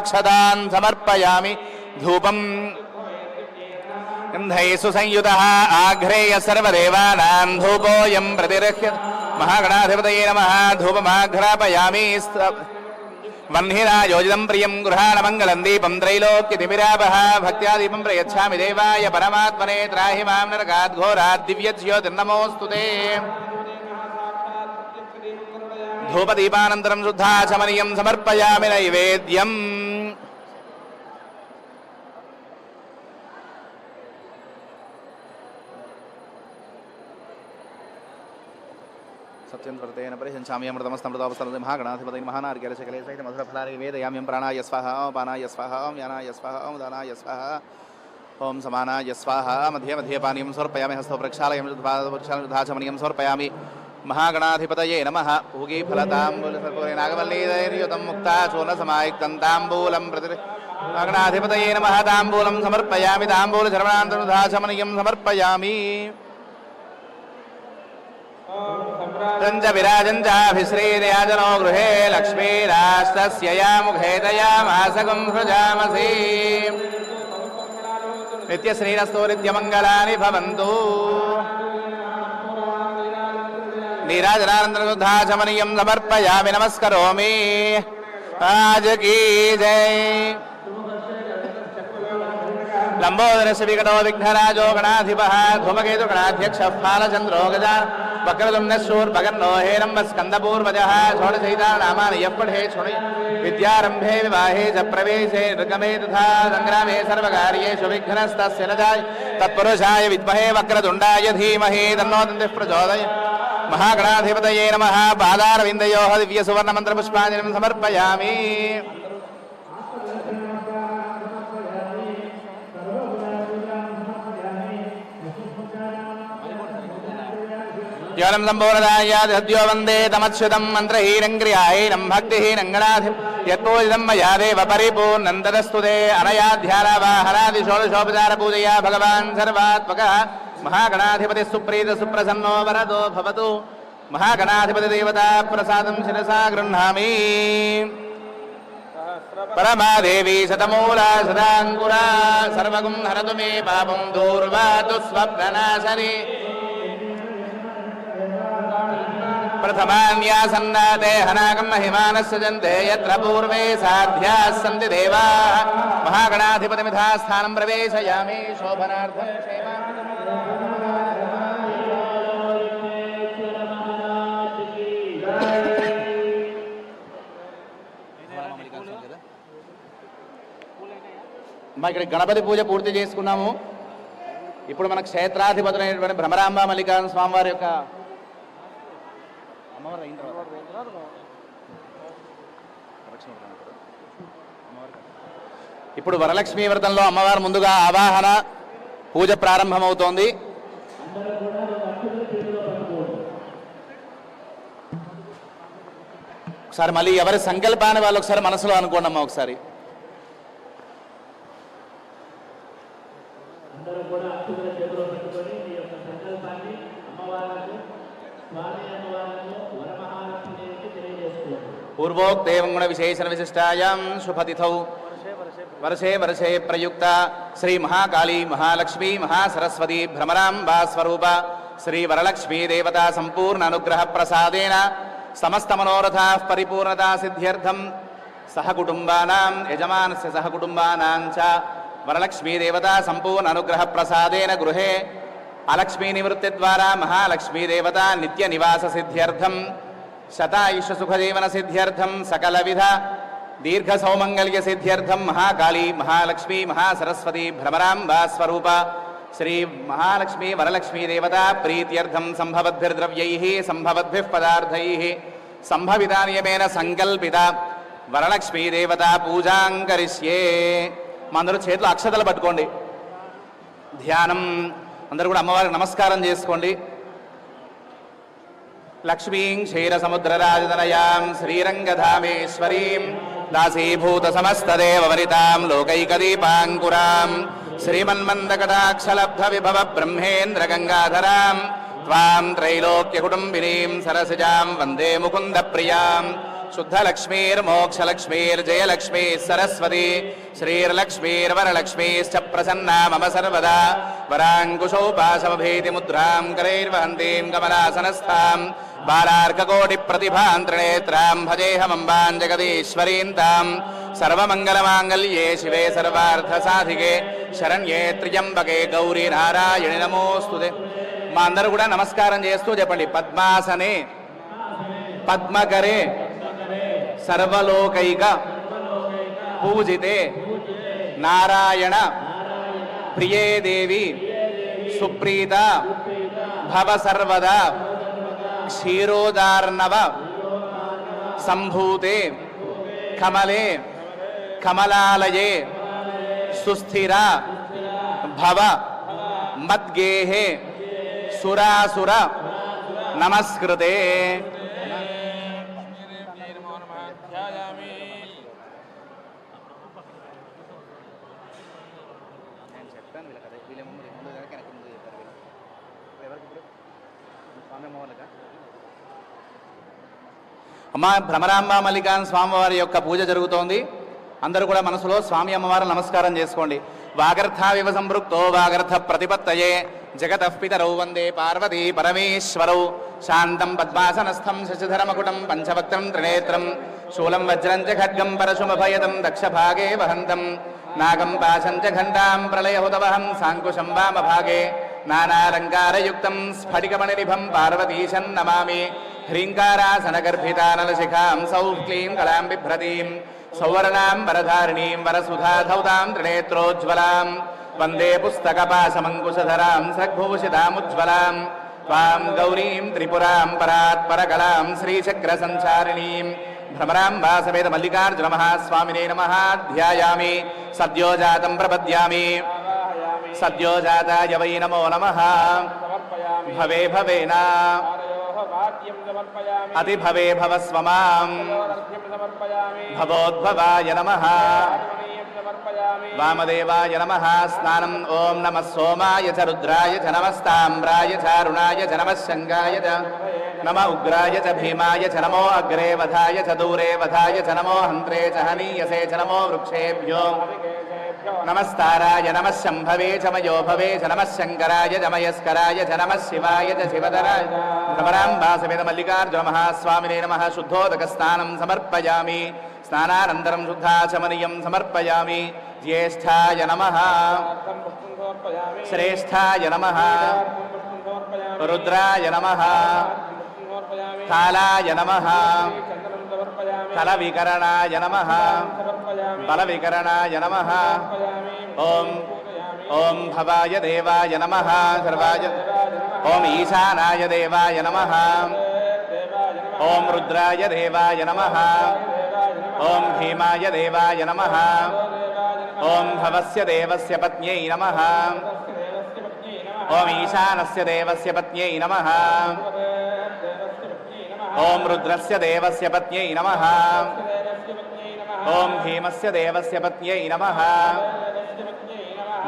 पुष्पाक्षतान् समर्पयामि धूपं गन्धैः संयुतः आघ्रेय सर्वदेवानां धूपोऽयं प्रतिरह्य महागणाधिपतये नमः धूपमाघ्रापयामि वह्निरायोजितं प्रियं गृहाणमङ्गलं दीपं त्रैलोक्यतिमिरापः भक्त्या दीपं प्रयच्छामि देवाय परमात्मने त्राहि मां नरकात् घोरात् दिव्यज्योतिर्नमोऽस्तु ते धूपदीपानन्तरं शुद्धाचमनीयं समर्पयामि नैवेद्यम् सत्यं परिहंसामि अमृतमस्तमृतोपस्तरं महागणाधिपतये महानार्घ्यशकले सहित मधुरफलानि वेदयाम्यं प्राणाय स्वाहा पानाय स्वाहा यानाय स्वाहा दानाय स्वाहा ओं समानाय स्वाहा मध्ये मध्ये पानीयं समर्पयामि हस्तो प्रक्षालयं शुद्धाचमनीयं समर्पयामि महागणाधिपतये नमः पूगीफलताम्बूलसर्पूरेणागमल्लीयुतं मुक्ता चूर्णसमायुक्तं ताम्बूलं प्रति महागणाधिपतये नमः ताम्बूलं समर्पयामि ताम्बूलचर्वणान्तर्धाचमनीयं समर्पयामि तंच विराजंचाभिश्रीर्याजनो गृहे लक्ष्मीरास्तस्य या मुखे दयामासगं सृजामसि नित्यश्रीरस्तो नित्यमङ्गलानि भवन्तु नीराजनानन्दशुद्धाचमनीयं समर्पयामि नमस्करोमि आज की जय लंबोदरस्य विकटो विघ्नराजो गणाधिपः धूमकेतु गणाध्यक्षः फालचन्द्रो गजाननः वक्रतुण्डशूर्पकर्णो हेरम्बस्कन्दपूर्वजः षोडशैतानामानि यः पठेत् शृणुयात् विद्यारम्भे विवाहे च प्रवेशे नृगमे तथा सङ्ग्रामे सर्वकार्येषु विघ्नस्तस्य न जायेत् तत्पुरुषाय विद्महे वक्रतुण्डाय धीमहि तन्नो दन्तिः प्रचोदयात् महागणाधिपतये नमः पादारविन्दयोः दिव्यसुवर्णमन्त्रपुष्पाञ्जलिं समर्पयामि ज्ञानं सम्पूर्णदायाद्यो वन्दे तमच्युतं मन्त्रहीनं क्रियाहीनं भक्तिहीनं गणाधिपं यत्पूजितं मया देव परिपूर्णं तदस्तु ते अनया ध्यानावाहनादि षोडशोपचारपूजया भगवान् सर्वात्मकः महागणाधिपतिः सुप्रीतः सुप्रसन्नो वरदो भवतु महागणाधिपतिदेवता प्रसादं शिरसा गृह्णामि परमादेवी शतमूला सदाङ्कुरा सर्वगुं हरतु मे पापं दूर्वातु स्वप्ननाशनी प्रथमान्यासन्नाते हनाकं महिमानस्य जन्ते यत्र पूर्वे साध्याः सन्ति देवाः महागणाधिपतिमिथा स्थानं प्रवेशयामि शोभनार्थं ఇక్కడ గణపతి పూజ పూర్తి చేసుకున్నాము. ఇప్పుడు మన క్షేత్రాధిపతులైనటువంటి భ్రమరాంబ మల్లికార్జున స్వామివారి యొక్క ఇప్పుడు వరలక్ష్మీ వ్రతంలో అమ్మవారు ముందుగా ఆవాహన పూజ ప్రారంభమవుతోంది. ఒకసారి మళ్ళీ ఎవరి సంకల్పాన్ని వాళ్ళు ఒకసారి మనసులో అనుకోండి అమ్మ. ఒకసారి पूर्वोक्तेवं गुण विशेषण विशिष्टायां शुभतिथौ वर्षे वर्षे प्रयुक्त श्री महाकाली महालक्ष्मी महासरस्वती भ्रमरांबा स्वरूप श्री वरलक्ष्मी देवता संपूर्ण अनुग्रह प्रसादेन समस्त मनोरथाः परिपूर्णता सिद्ध्यर्थं सहकुटुम्बानां यजमानस्य सहकुटुम्बानां च वरलक्ष्मी देवता संपूर्ण अनुग्रह प्रसादेन गृहे अलक्ष्मी निवृत्ति द्वारा महालक्ष्मी देवता नित्य निवास सिद्ध्यर्थं शतायुष सुखजीवन सिद्ध्यर्थं सकलविध दीर्घ सौमंगल्य सिद्ध्यर्थं महाकाली महालक्ष्मी महासरस्वती भ्रमरांबा स्वरूप श्री महालक्ष्मी वरलक्ष्मी देवता प्रीत्यर्थं संभवद्भिर्द्रव्यैः संभवद्भिः पदार्थैः संभविता नियमेन संकल्पित वरलक्ष्मी देवता पूजां करिष्ये. मंदरू చేతులు అక్షతలు పట్టుకోండి. ధ్యానం అందరూ కూడా అమ్మవారికి నమస్కారం చేసుకోండి. लक्ष्मीं क्षीरसमुद्रराजतनयां श्रीरंगधामेश्वरीं दासीभूत समस्तदेववनितां लोकैकदीपाङ्कुरां श्रीमन्मन्दकटाक्षलब्ध विभव ब्रह्मेन्द्र गंगाधरां त्वां त्रैलोक्यकुटुम्बिनीं सरसिजां वन्दे मुकुन्दप्रियां शुद्धलक्ष्मीर्मोक्षलक्ष्मीर्जयलक्ष्मी सरस्वती श्रीर्लक्ष्मीर्वरलक्ष्मीश्च प्रसन्ना मम सर्वदा वराङ्कुशोपाशमभीतिमुद्रां करैर्वहन्तीं कमलासनस्थां बालार्ककोटिप्रतिभां त्रिनेत्रां भजेऽहमम्बां जगदीश्वरीं तां सर्वमङ्गलमाङ्गल्ये शिवे सर्वार्थसाधिके शरण्ये त्र्यम्बके गौरी नारायणि नमोऽस्तुते మా అందరూ కూడా నమస్కారం చేస్తూ చెప్పండి పద్మాసనే పద్మకరే సర్వలోకైక పూజితే నారాయణ ప్రియే దేవి సుప్రీత భవ సర్వదా క్షీరోదార్ణవ సంభూతే కమలే కమలాలయే సుస్థిర భవ మద్గేహే సురాసుర నమస్కృతే అమ్మా భ్రమరాంబ మల్లికాన్ స్వామివారి యొక్క పూజ జరుగుతోంది. అందరూ కూడా మనసులో స్వామి అమ్మవారు నమస్కారం చేసుకోండి. వాగర్థావివ సంపృక్తో వాగర్థ ప్రతిపత్తయే జగతః పితరౌ వందే పార్వతీ పరమేశ్వరౌ శాంతం పద్మాసనస్థం శశిధరమకుటం పంచవక్త్రం త్రినేత్రం శూలం వజ్రం చ ఖడ్గం పరశుమభయదం దక్షభాగే వహంతం నాగం పాశం చ ఘంటాం ప్రళయహుతవహం సాంకుశం వామభాగే నానాలంకారయుక్తం స్ఫటికమణినిభం పార్వతీశం నమామి హ్రీంకారాసనగర్భితానలశిఖాం సౌః క్లీం కళాం బిభ్రతీం సౌవర్ణాం వరధారిణీం వరసుధాధౌతాం త్రినేత్రోజ్వలాం వందే పుస్తకపాశమంకుశధరాం సద్భూషితాముజ్వలాం త్వాం గౌరీం త్రిపురాం పరాత్పరకళాం శ్రీచక్రసంచారిణీం భ్రమరాంబా సమేత మల్లికార్జున మహాస్వామినే నమః. ధ్యాయామి సద్యోజాతం ప్రపద్యామి సద్యోజాతాయ వై నమో నమః. భవే భవేనా అతి భవే భవస్వమాం భవోద్భవాయ నమః. వామదేవాయ నమః. స్నానం ఓం నమః సోమాయ చ రుద్రాయ చ నమస్తామ్రాయ చ అరుణాయ చ నమః శంగాయ చ నమ ఉగ్రాయ చ భీమాయ చ నమో అగ్రే వధాయ చ దూరే వధాయ చ నమో హంత్రే చ హనీయసే చ నమో వృక్షేభ్యో నమస్తారాయ నమః శంభవే చ మయో భవే చ నమః శంకరాయ చ మయస్కరాయ చ నమః శివాయ చ శివధరాయ భ్రమరాంబా సమేత మల్లికార్జున మహాస్వామినే నమః. శుద్ధోదక స్నానం సమర్పయామి. స్నానానంతరం శుద్ధాచమనీయం సమర్పయామి. జ్యేష్ఠాయ నమః. శ్రేష్ఠాయ నమః. రుద్రాయ నమః. కాలాయ నమః. కలవికరణాయ నమః. బలవికరణాయ నమః. ఓం ఓం భవాయ దేవాయ నమః. సర్వాయ ఓం ఈశానాయ దేవాయ నమః. ఓం రుద్రాయ దేవాయ నమః. ఓం భీమాయ దేవాయ నమః. ఓం భవస్య దేవస్య పత్న్యై నమః. ఓం ఈశానస్య దేవస్య పత్న్యై నమః. ఓం రుద్రస్య దేవస్య పత్న్యై నమః. ఓం భీమస్య దేవస్య పత్న్యై నమః.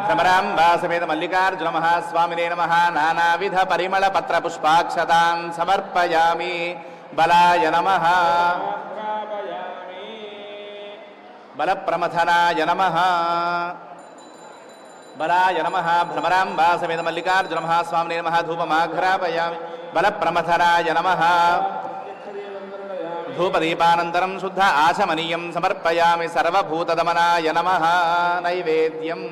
భ్రమరాంబా సమేత మల్లికార్జున మహాస్వామినే నమః. నానావిధ పరిమళ పత్ర పుష్పాక్షతాన్ సమర్పయామి. బలాయ నమః. బలప్రమథనాయ నమః. బలాయ నమః. భ్రమరాంబా సమేత మల్లికార్జున మహాస్వామినే నమః. ధూపమాఘ్రాపయామి. బలప్రమథనాయ నమః. ధూపదీపానంతరం శుద్ధ ఆచమనీయం సమర్పయామి. సర్వభూతదమనాయ నమః. నైవేద్యం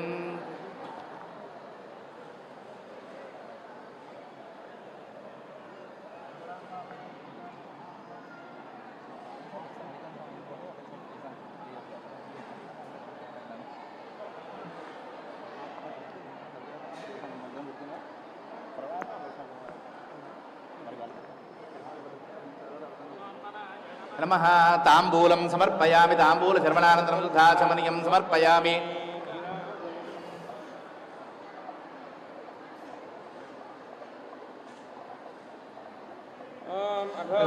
నమః. తాంబూలం సమర్పయామి. తాంబూల శర్వణానంతరం శుద్ధాచమనీయం సమర్పయామి.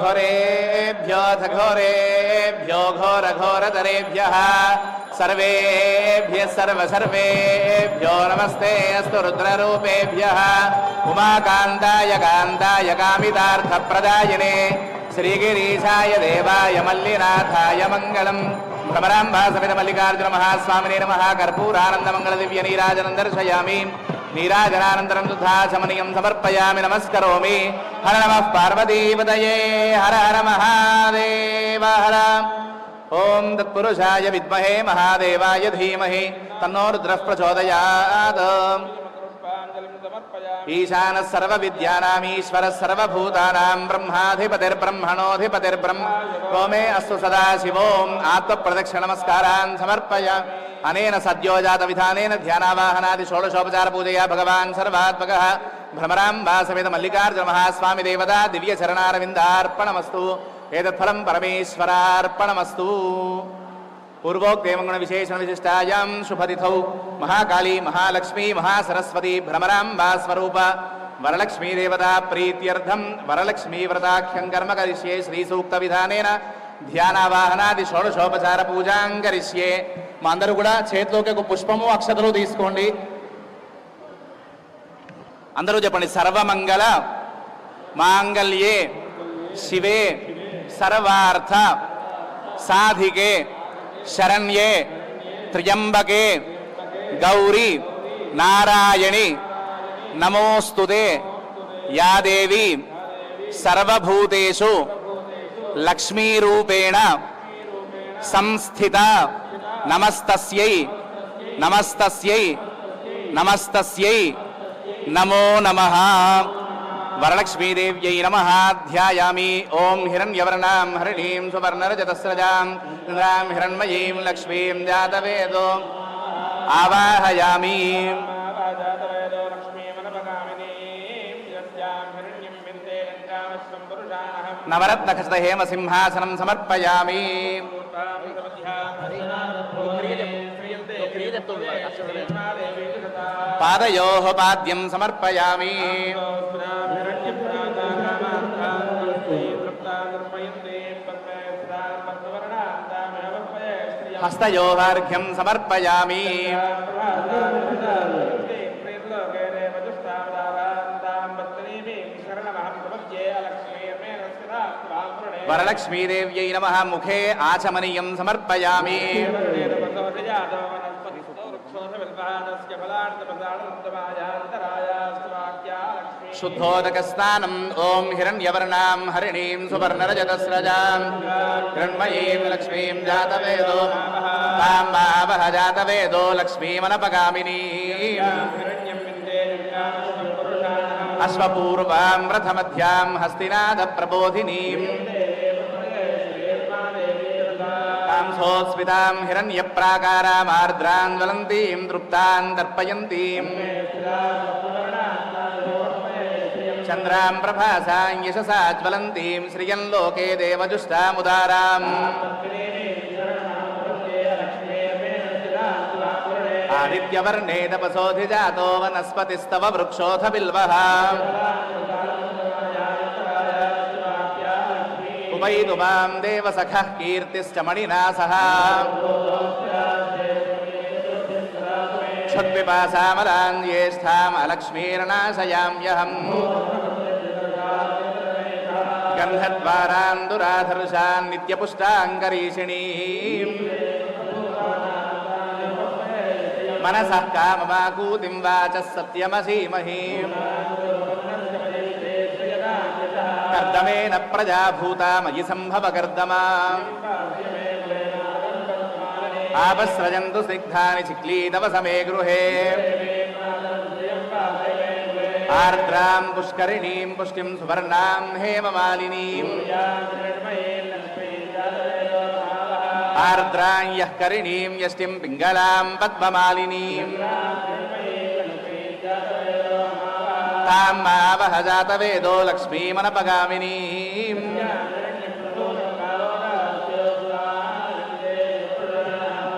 ఘోరేభ్యో ఘోరేభ్యో ఘోర ఘోరతరేభ్యః सर्वेभ्यः सर्वेभ्यो नमस्ते अस्तु रुद्ररूपेभ्यः उमाकान्ताय कान्ताय कामितार्थप्रदायिने శ్రీగిరీశాయ దేవాయ మల్లినాథాయ మంగళం. భ్రమరాంబా సమేత మల్లికార్జున మహాస్వామినే నమః. కర్పూరానంద మంగళ దివ్య నీరాజనం దర్శయామి. నీరాజనానంతరం దుఃఖాచమనీయం సమర్పయామి. నమస్కరోమి. హర నమః పార్వతీపతయే. హర హర మహాదేవ హర. ఓం తత్పురుషాయ విద్మహే మహాదేవాయ ధీమహి తన్నో రుద్రః ప్రచోదయాత్. ఈశాన సర్వ విద్యానాం ఈశ్వర సర్వభూతానాం బ్రహ్మాధిపతిర్బ్రహ్మణోధిపతిర్బ్రహ్మ. ఓమే అస్తు సదాశివోం. ఆత్మప్రదక్షిణ నమస్కారాన్ సమర్పయ. అనేన సద్యోజాత విధానేన ధ్యానావాహనాది షోడశోపచార పూజయా భగవాన్ సర్వాత్మకః భ్రమరాంబా సమేత మల్లికార్జున మహాస్వామి దేవతా దివ్య చరణారవిందార్పణమస్తు. ఏతత్ఫలం పరమేశ్వరార్పణమస్తు. పూర్వోక్తేమంగుణ విశేషణ విశిష్టాయాం శుభతిథౌ మహాకాళీ మహాలక్ష్మీ మహాసరస్వతి భ్రమరాంబా స్వరూప వరలక్ష్మీ దేవతా ప్రీత్యర్థం వరలక్ష్మీ వ్రతాఖ్యం కర్మ కరిష్యే. శ్రీసూక్త విధానేన ధ్యానావాహనాది షోడశోపచార పూజాం కరిష్యే. మా అందరూ కూడా చేతిలోకి ఒక పుష్పము అక్షతలు తీసుకోండి. అందరూ చెప్పండి. సర్వమంగళ మాంగళ్యే శివే సర్వార్థ సాధికే శరణ్యే త్ర్యంబకే గౌరీ నారాయణి నమోస్తుతే. యా దేవి సర్వభూతేషు లక్ష్మీరూపేణ సంస్థిత. నమస్తస్యై నమస్తస్యై నమస్తస్యై నమో నమః. వరలక్ష్మీదేవ్యై నమః. ధ్యాయామి. ఓం హిరణ్యవర్ణాం హరిణీం సువర్ణరజతస్రజాం ఇంద్రాం హిరణ్మయీం లక్ష్మీం జాతవేదో ఆవాహయామి. నవరత్నఖచిత హేమ సింహాసనం సమర్పయామి. పాదయోః పాద్యం సమర్పయామి. హస్తయోః సమర్పయామి. వరలక్ష్మీదేవ్యై నమః. ముఖే ఆచమనీయం సమర్పయామి. శుద్ధోదక స్నానం. ఓం హిరణ్యవర్ణాం హరిణీం సువర్ణరజతస్రజాం హిరణ్మయీం లక్ష్మీం జాతవేదో తాం భావః జాతవేదో లక్ష్మీమనపగామినీ. అశ్వపూర్వాం రథమధ్యాం హస్తినాద ప్రబోధినీం స్మితాం హిరణ్యప్రాకారాం ఆర్ద్రాం జ్వలంతీం తృప్తాం దర్పయంతీం చంద్రాం ప్రభాసాం యశసా జ్వలంతీం శ్రియం లోకే దేవజుష్టాముదారాం. ఆదిత్యవర్ణే తపసోధిజాతో వనస్పతిస్తవ వృక్షోథ బిల్వః. ఉపైతు మాం దేవసఖః కీర్తిశ్చ మణినా సహ. క్షుద్విపాసామలాన్ జ్యేష్ఠాం అలక్ష్మీర్నాశయామ్యహం. గంధద్వారాన్ దురాధర్షాన్ నిత్యపుష్టాంగరీషిణీం. మనసః కామమాకూతిం వాచః సత్యమసీమహి. కర్దమేన ప్రజా భూతా మయి సంభవ కర్దమా. ఆపస్రజంతు స్నిగ్ధాని చిక్లీతవ సమే గృహే. ఆర్ద్రాం పుష్కరిణీం పుష్టిం సువర్ణాం హేమమాలినీం. ఆర్ద్రాం యః కరిణీం యష్టిం పింగళాం పద్మమాలినీం. తాం మావహ జాతవేదో లక్ష్మీమనపగామినీం.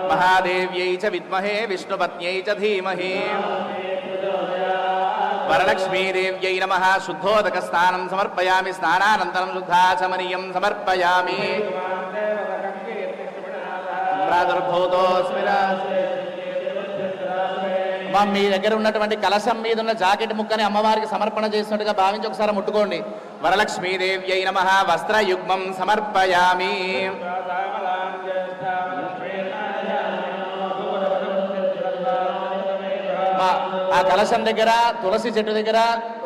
మహాదేవ్యై చ విద్మహే విష్ణుపత్న్యై చ ధీమహి. వరలక్ష్మీదేవ్యై నమః. శుద్ధోదక స్నానం సమర్పయామి. స్నానానంతరం శుద్ధాచమనీయం సమర్పయామి. మీ దగ్గర ఉన్నటువంటి కలశం మీద ఉన్న జాకెట్ ముక్కని అమ్మవారికి సమర్పణ చేసినట్టుగా భావించి ఒకసారి ముట్టుకోండి. వరలక్ష్మీదేవ్యై నమః వస్త్రయుగ్మం సమర్పయామి. ఆ కలశం దగ్గర తులసి చెట్టు దగ్గర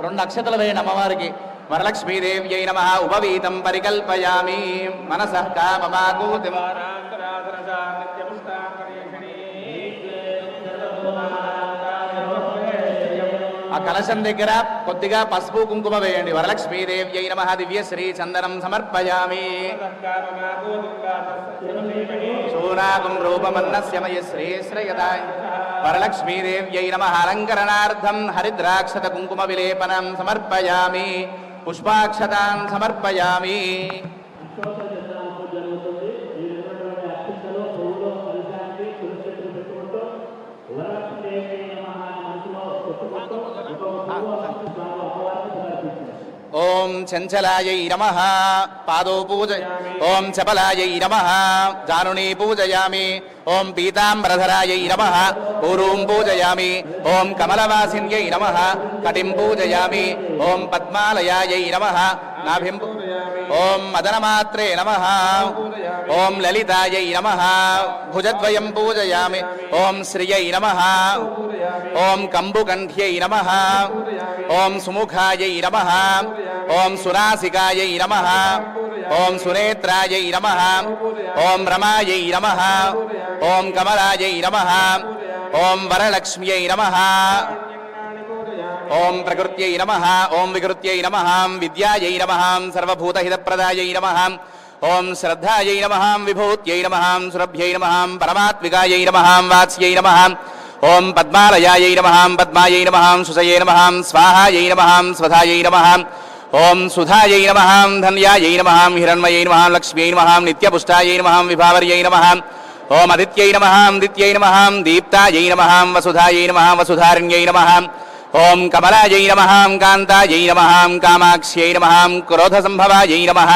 2 అక్షతలు వేయండి అమ్మవారికి. వరలక్ష్మీదేవ్యై నమః ఉపవీతం పరికల్పయామి. మనసః కామమాకూతిం ఆ కలశం దగ్గర కొద్దిగా పసుపు కుంకుమ వేయండి. వరలక్ష్మీదేవ్యై నమః దివ్యశ్రీ చందనం సమర్పయామి. శూనాగం రూపమన్నస్య మయశ్రీ శ్రేయదాయ. వరలక్ష్మీదేవ్యై నమః అలంకరణార్థం హరిద్రాక్షత కుంకుమ విలేపనం సమర్పయామి. పుష్పాక్షతాన్ సమర్పయామి. ఓం చంచలాయై నమః పాదో పూజ. ఓం చపలాయై నమః జానునీ పూజయామి. ఓం పీతాంబరధరాయై నమః ఊరూం పూజయామి. ఓం కమలవాసిన్యై నమః కటిం పూజయామి. ఓం పద్మాలయాయై నమః నాభిం. ఓం మదనమాత్రే నమః. ఓం లలితాయై నమః భుజద్వయం పూజయామి. ఓం శ్రియై నమః. ఓం కంబుకంఠ్యై నమః. ఓం సుముఖాయై నమః. ఓం సునాసికాయై నమః. ఓం సునేత్రాయై నమః. ఓం రమాయై నమః. ఓం కమలాయై నమః. ఓం వరలక్ష్మ్యై నమః. ఓం ప్రకృత్యై నమః. ఓం వికృత్యై నమః. విద్యాయై నమః. సర్వభూతహితప్రదాయై నమః. ఓం శ్రద్ధాయై నమః. విభూత్యై నమః. సురభ్యై నమః. పరమాత్మికాయై నమః. వాత్స్యై నమః. ఓం పద్మాలయాయై నమః. పద్మాయై నమః. సుసయై నమః. స్వాహాయై నమః. స్వధాయై నమః. ఓం సుధాయై నమః. ధన్యాయై నమః. హిరణ్మయై నమః. లక్ష్మ్యై నమః. నిత్యపుష్టాయై నమః. విభావర్యై నమః. ఓం అదిత్యై నమః. దిత్యై నమః. దీప్తాయై నమః. వసుధాయై నమః. వసుధారణ్యై నమః. ఓం కమలాయై నమః. కాంతాయై నమః. కామాక్ష్యై నమః. క్రోధసంభవాయై నమః.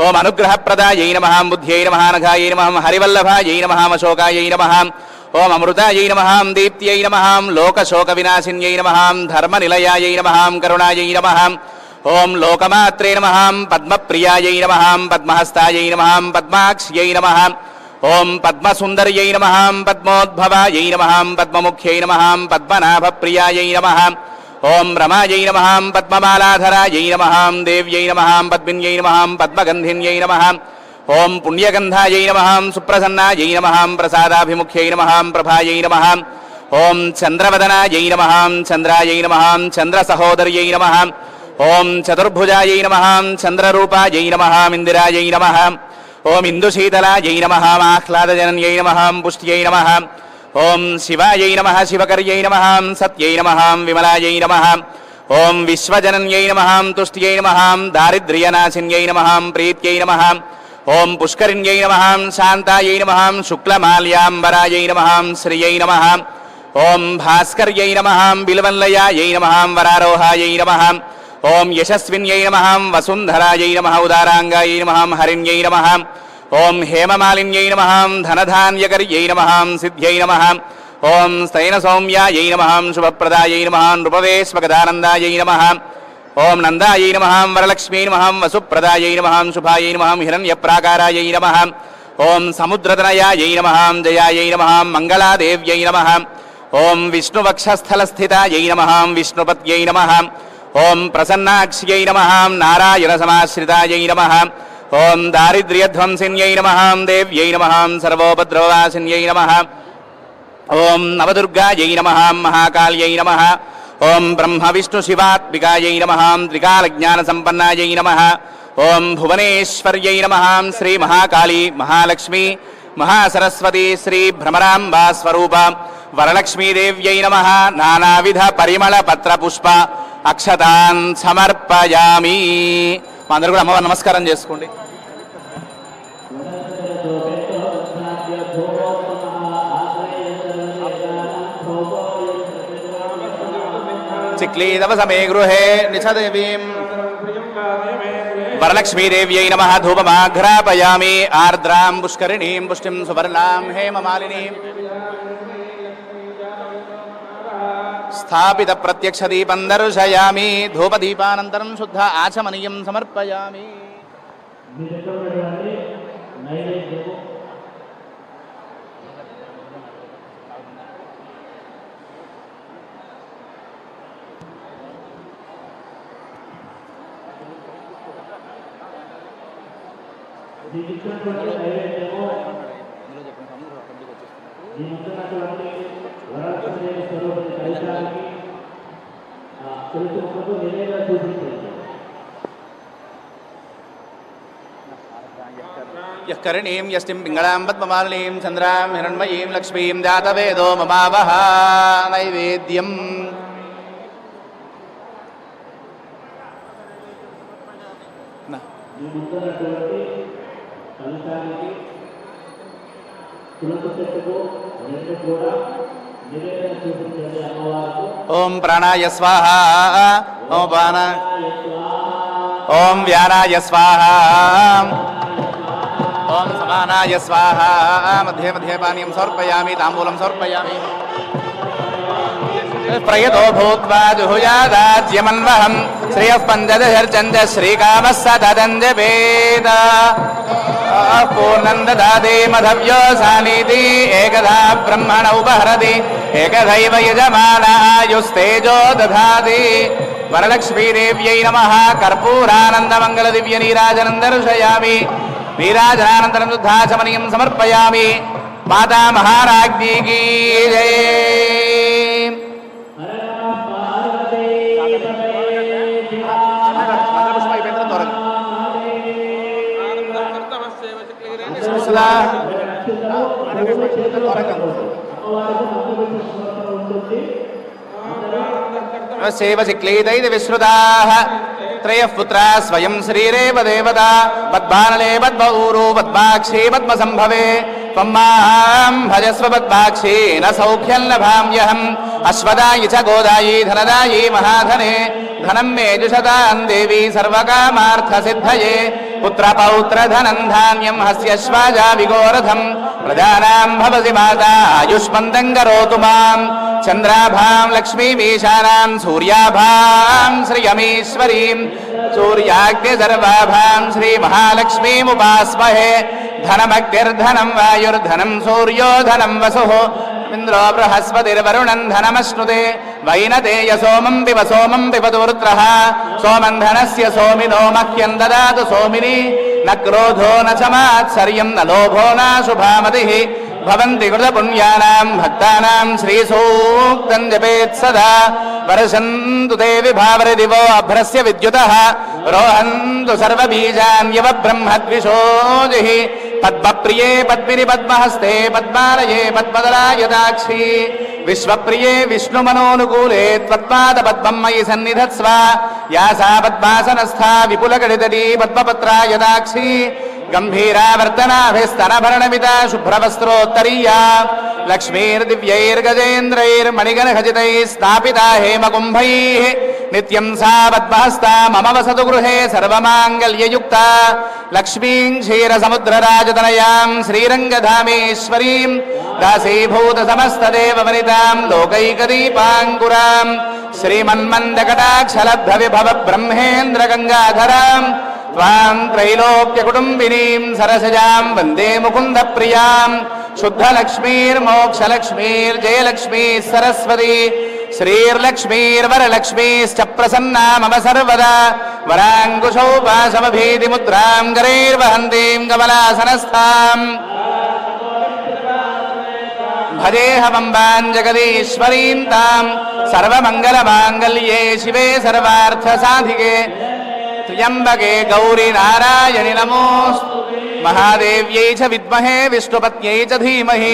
ఓం అనుగ్రహప్రదాయై నమః. బుద్ధ్యై నమః. నఘాయై నమః. హరివల్లభాయై నమః. అశోకాయై నమః. ఓం అమృతాయై నమః. దీప్త్యై నమః. లోకశోకవినాశిన్యై నమః. ధర్మనిలయాయై నమః. కరుణాయై నమః. ఓం లోకమాత్రే నమః. పద్మప్రియాయై నమః. పద్మహస్తాయై నమః. పద్మాక్ష్యై నమః. ఓం పద్మసుందర్యై నమః. పద్మోద్భవాయై నమః. పద్మముఖ్యై నమః. పద్మనాభప్రియాయై నమః. ఓం రమాయై నమః. పద్మమాలాధరాయై నమః. దేవ్యై నమః. పద్మిన్యై నమః. పద్మగంధిన్యై నమః. ఓం పుణ్యగంధాయై నమః. సుప్రసన్నాయై నమః. ప్రసాదాభిముఖ్యై నమః. ప్రభాయై నమః. ఓం చంద్రవదనాయై నమః. చంద్రాయై నమః. చంద్రసహోదర్యై నమః. ఓం చతుర్భుజాయై నమః. చంద్రరూపాయై నమః. ఇందిరాయై నమః. ఓం ఇందుశీతలాయై నమః. ఆహ్లాదజనన్యై నమః. పుష్ట్యై నమః. ఓం శివాయై నమః. శివకర్యై నమః. సత్యై నమః. విమలాయై నమః. ఓం విశ్వజనన్యై నమః. తుష్ట్యై నమః. దారిద్ర్యనాశిన్యై నమః. ప్రీత్యై నమః. ఓం పుష్కరిణ్యై నమః. శాంతాయై నమః. శుక్లమాల్యాంబరాయై నమః. శ్రియై నమః. ఓం భాస్కర్యై నమః. బిల్వల్లయాయై నమః. వరారోహాయై నమః. ఓం యశస్విన్యై నమః. వసుంధరాయై నమః. ఉదారాంగాయై నమః. హరిణ్యై నమః. ఓం హేమమాలిన్యై నమః. ధనధాన్యకర్యై నమః. సిద్ధ్యై నమః. ఓం స్తైనసౌమ్యాయై నమః. శుభప్రదాయై నమః. నృపవేశ్వగదానందాయై నమః. ఓం నందాయై నమః. వరలక్ష్మీ నమః. వసుప్రదాయై నమః. శుభాయై నమః. హిరణ్యప్రాకారాయై నమః. ఓం సముద్రతనయాయై నమః. జయాయై నమః. మంగళాదేవ్యై నమః. ఓం విష్ణువక్షస్థలస్థితాయై నమః. విష్ణుపత్యై నమః. ఓం ప్రసన్నాక్ష్యై నమః. నారాయణసమాశ్రితాయై నమః. ఓం దారిద్ర్యధ్వంసిన్యై నమః. దేవ్యై నమః. సర్వోపద్రవవాసిన్యై నమః. ఓం నవదుర్గాయై నమః. మహాకాళ్యై నమః. ఓం బ్రహ్మ విష్ణు శివాత్మికాయై నమః. త్రికాలజ్ఞానసంపన్నాయై నమః. ఓం భువనేశ్వర్యై నమః. శ్రీ మహాకాళీ మహాలక్ష్మీ మహాసరస్వతి శ్రీ భ్రమరాంబా స్వరూప వరలక్ష్మీదేవ్యై నమః. నానావిధ పరిమళ పత్ర పుష్ప అక్షతాన్ సమర్పయామి. మా అందరూ కూడా అమ్మవారు నమస్కారం చేసుకోండి. చిక్లీదవ సమే గృహే నిచదేవీం వరలక్ష్మీదేవ్యై నమః. ధూపమాఘ్రాపయామి. ఆర్ద్రాం పుష్కరిణీం పుష్టిం సువర్ణాం హేమమాలినీం स्थापित प्रत्यक्ष दीपं दर्शयामि धूपदीपानन्तरं शुद्ध आचमनीयं समर्पयामि यः करणीं यष्टिं पिङ्गळां पद्ममालिनीं चन्द्रां हिरण्मयीं लक्ष्मीं जातवेदो ममावह नैवेद्यम् ओम प्राणाय स्वाहा ओम पाना ओम व्यानाय स्वाहा ओम समानाय स्वाहा मध्ये मध्ये पानीयं समर्पयामि ताम्बूलं समर्पयामि प्रयतो भूत्वा जुहुयादाज्यमन्वहं श्रियः पञ्चदशर्चन्द्र श्रीकामः सतदञ्जपेद पूर्णं ददाति मधव्यो सानीति एकधा ब्रह्मण उपहरति एकदैव यजमानायुस्तेजो दधाति वरलक्ष्मीदेव्यै नमः कर्पूरानन्दमङ्गलदिव्यनीराजनं दर्शयामि नीराजनानन्तरं शुद्धाचमनीयं समर्पयामि माता महाराज्ञी की जय सेवचिक्लीदैः विश्रुताः त्रयः पुत्राः स्वयं श्रीरेव देवता पद्मानले पद्मऊरू पद्माक्षी पद्मसम्भवे त्वं मां भजस्व पद्माक्षी न सौख्यं लभाम्यहम् अश्वदायि च गोदायि धनदायि महाधने धनं मे जुषतां देवी सर्वकामार्थसिद्धये पुत्रपौत्रधनं धान्यं हस्यश्वाजा विगोरथं प्रजानां भवसि माता आयुष्मन्तं करोतु मां चन्द्राभां लक्ष्मीमीशानां सूर्याभां श्रियमीश्वरीं सूर्याग्निसर्वाभां श्रीमहालक्ष्मीमुपास्महे धनमग्निर्धनं वायुर्धनं सूर्यो धनं वसुः इन्द्रो बृहस्पतिर्वरुणं धनमश्नुते वैनतेय सोमं पिबतु वृत्रः सोमं धनस्य सोमिनो मह्यं ददातु सोमिनि न क्रोधो न च मात्सर्यं न लोभो न शुभामतिः भवन्ति कृतपुण्यानां भक्तानां श्रीसूक्तं जपेत् सदा वर्षन्तु ते विभावरि दिवो अभ्रस्य विद्युतः रोहन्तु सर्वबीजान्यव ब्रह्मद्विषोजिः पद्मप्रिये पद्मिनि पद्महस्ते पद्मालये पद्मदलायताक्षी विश्वप्रिये विष्णुमनोनुकूले त्वत्पादपद्मं मयि सन्निधत्स्व या सा पद्मासनस्था विपुलगणितटी पद्मपत्रायताक्षी गम्भीरावर्तनाभिस्तनभरणमिता शुभ्रवस्त्रोत्तरीया लक्ष्मीर्दिव्यैर्गजेन्द्रैर्मणिगणखचितैः स्थापिता हेमकुम्भैः नित्यं सा पद्महस्ता मम वसतु गृहे सर्वमाङ्गल्ययुक्ता लक्ष्मीं क्षीरसमुद्रराजतनयां श्रीरङ्गधामेश्वरीं दासीभूतसमस्तदेववनितां लोकैकदीपाङ्कुरां श्रीमन्मन्दकटाक्षलब्धविभव ब्रह्मेन्द्रगङ्गाधरां त्वां त्रैलोक्यकुटुम्बिनीं सरसजां वन्दे मुकुन्दप्रियां शुद्धलक्ष्मीर्मोक्षलक्ष्मीर्जयलक्ष्मी सरस्वती श्रीर्लक्ष्मीर्वरलक्ष्मीश्च प्रसन्ना मम सर्वदा वराङ्कुशौपाशमभीतिमुद्रां करैर्वहन्तीं कमलासनस्थाम् भजेऽहमम्बां जगदीश्वरीं तां सर्वमङ्गलमाङ्गल्ये शिवे सर्वार्थसाधिके त्र्यम्बके गौरी नारायणि नमोऽस्तु महादेव्यै च विद्महे विष्णुपत्न्यै च धीमहि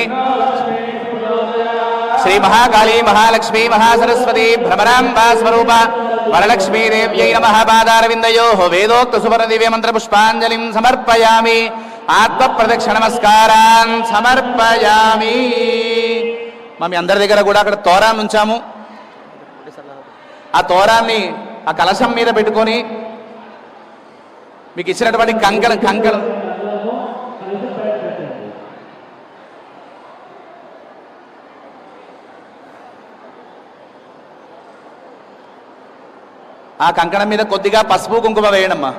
श्री महाकाली महालक्ष्मी महासरस्वती भ्रमराम्बा स्वरूपा वरलक्ष्मी देव्यै नमः पादारविन्दयोः वेदोक्त सुवर्ण दिव्य मंत्र पुष्पांजलिं समर्पयामि आत्मप्रदक्षिण नमस्कारान् समर्पयामि మీ అందరి దగ్గర కూడా అక్కడ తోరాన్ని ఉంచాము ఆ తోరాన్ని ఆ కలశం మీద పెట్టుకొని మీకు ఇచ్చినటువంటి కంకణం ఆ కంకణం మీద కొద్దిగా పసుపు కుంకుమ వేయడమ్మా.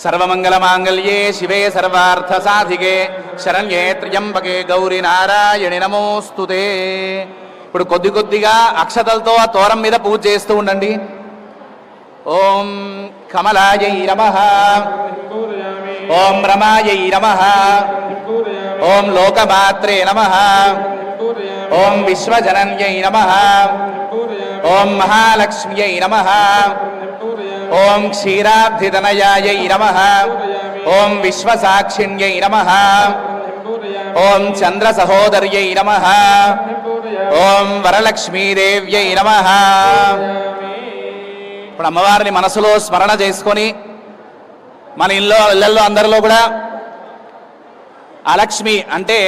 సర్వమంగళ మాంగళ్యే శివే సర్వార్థ సాధికే శరణ్యే త్ర్యంబకే గౌరీ నారాయణి నమోస్తుతే. ఇప్పుడు కొద్దిగా అక్షతలతో ఆ తోరం మీద పూజ చేస్తూ ఉండండి. ఓం కమలాయై నమః, ఓం రమాయై నమః, ఓం లోకమాత్రే నమః, ఓం విశ్వజనన్యై నమః, ఓం మహాలక్ష్మ్యై నమః, ఓం క్షీరాబ్ధితనయాయై నమః, ఓం విశ్వసాక్షిణ్యై నమః, ఓం చంద్ర సహోదర్యై నమః, ఓం వరలక్ష్మీదేవ్యై నమః. ఇప్పుడు అమ్మవారిని మనసులో స్మరణ చేసుకొని మన ఇళ్ళల్లో అందరిలో కూడా అలక్ష్మి అంటే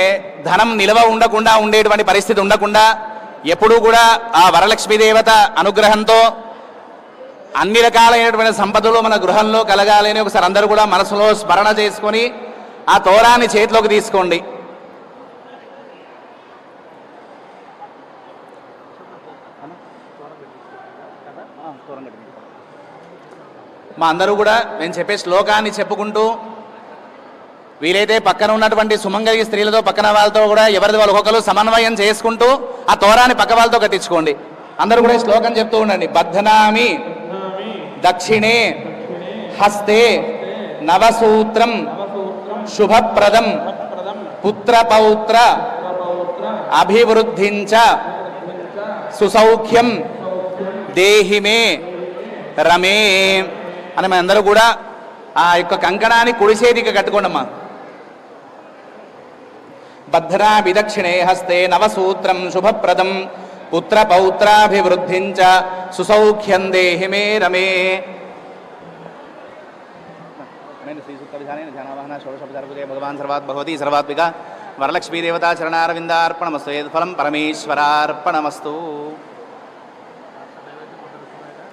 ధనం నిల్వ ఉండకుండా ఉండేటువంటి పరిస్థితి ఉండకుండా ఎప్పుడూ కూడా ఆ వరలక్ష్మీ దేవత అనుగ్రహంతో అన్ని రకాలైనటువంటి సంపదలు మన గృహంలో కలగాలని ఒకసారి అందరూ కూడా మనసులో స్మరణ చేసుకొని ఆ తోరాన్ని చేతిలోకి తీసుకోండి. మా అందరూ కూడా నేను చెప్పే శ్లోకాన్ని చెప్పుకుంటూ వీలైతే పక్కన ఉన్నటువంటి సుమంగళి స్త్రీలతో పక్కన వాళ్ళతో కూడా ఎవరిది వాళ్ళు ఒక్కొక్కరు సమన్వయం చేసుకుంటూ ఆ తోరాన్ని పక్క వాళ్ళతో కట్టించుకోండి. అందరూ కూడా శ్లోకం చెప్తూ ఉండండి. బధ్నామి దక్షిణే హస్తే నవసూత్రం శుభప్రదం పుత్రపౌత్ర అభివృద్ధించ సుసౌఖ్యం దేహిమే రమే అని మన అందరూ కూడా ఆ యొక్క కంకణాన్ని కుడిసేదికి కట్టుకోండమ్మా. బధ్నా విదక్షిణే హస్తే నవసూత్రం శుభప్రదం పుత్రపౌత్రాభివృద్ధించ సుసౌఖ్యం దేహిమే రమే. భగవాన్ సర్వాత్ భగవతి సర్వాత్మిక వరలక్ష్మీ దేవతా చరణారవిందార్పణమస్తు. ఫలం పరమేశ్వరార్పణమస్తు.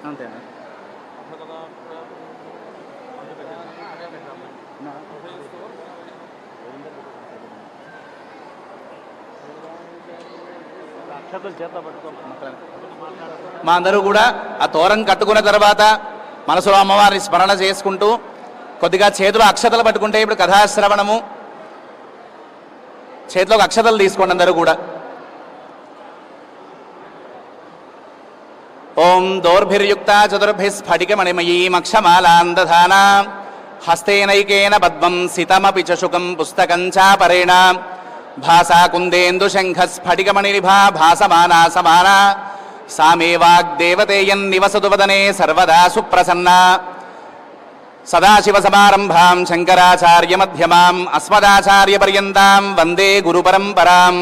అంతే మా అందరూ కూడా ఆ తోరం కట్టుకున్న తర్వాత మనసులో అమ్మవారిని స్మరణ చేసుకుంటూ కొద్దిగా చేతిలో అక్షతలు పట్టుకుంటే ఇప్పుడు కథాశ్రవణము చేతిలోకి అక్షతలు తీసుకోండి అందరూ కూడా. ఓం దౌర్భిర్యుక్త చతుర్భిస్ఫటికమణిమయీమక్షమాలాం దధానా హస్తేనైకేన పద్మం సితమపి చ శుకం పుస్తకం చాపరేణ భాసా కుందేందు శంఖ స్ఫటికమణినిభా భాసమానా సమానా సామే వాగ్దేవతేయన్నివసతు వదనే సర్వదా సుప్రసన్నా. సదాశివసమారంభాం శంకరాచార్యమధ్యమాం అస్మదాచార్యపర్యంతాం వందే గురుపరంపరాం.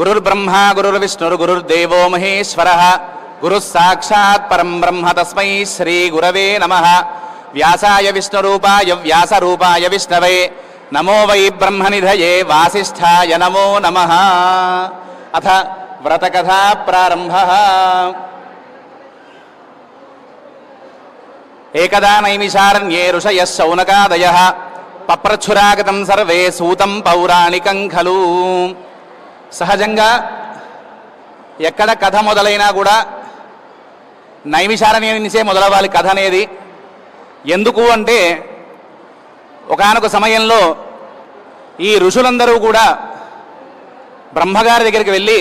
గురుర్బ్రహ్మా గురుర్విష్ణుర్గురుర్దేవో మహేశ్వరః గురుః సాక్షాత్ పరం బ్రహ్మ తస్మై శ్రీ గురవే నమః. వ్యాసాయ విష్ణురూపాయ వ్యాసరూపాయ విష్ణవే నమో వై బ్రహ్మనిధయే వాసిష్ఠాయ నమో నమః. అథ వ్రతకథా ప్రారంభః. ఏకదా నైమిషారణ్యే ఋషయః శౌనకాదయః పప్రచ్ఛురాగతం సర్వే సూతం పౌరాణికం ఖలు. సహజంగా ఎక్కడ కథ మొదలైనా కూడా నైమిషారణ్యం నుంచే మొదలవ్వాలి కథ అనేది. ఎందుకు అంటే ఒకానొక సమయంలో ఈ ఋషులందరూ కూడా బ్రహ్మగారి దగ్గరికి వెళ్ళి,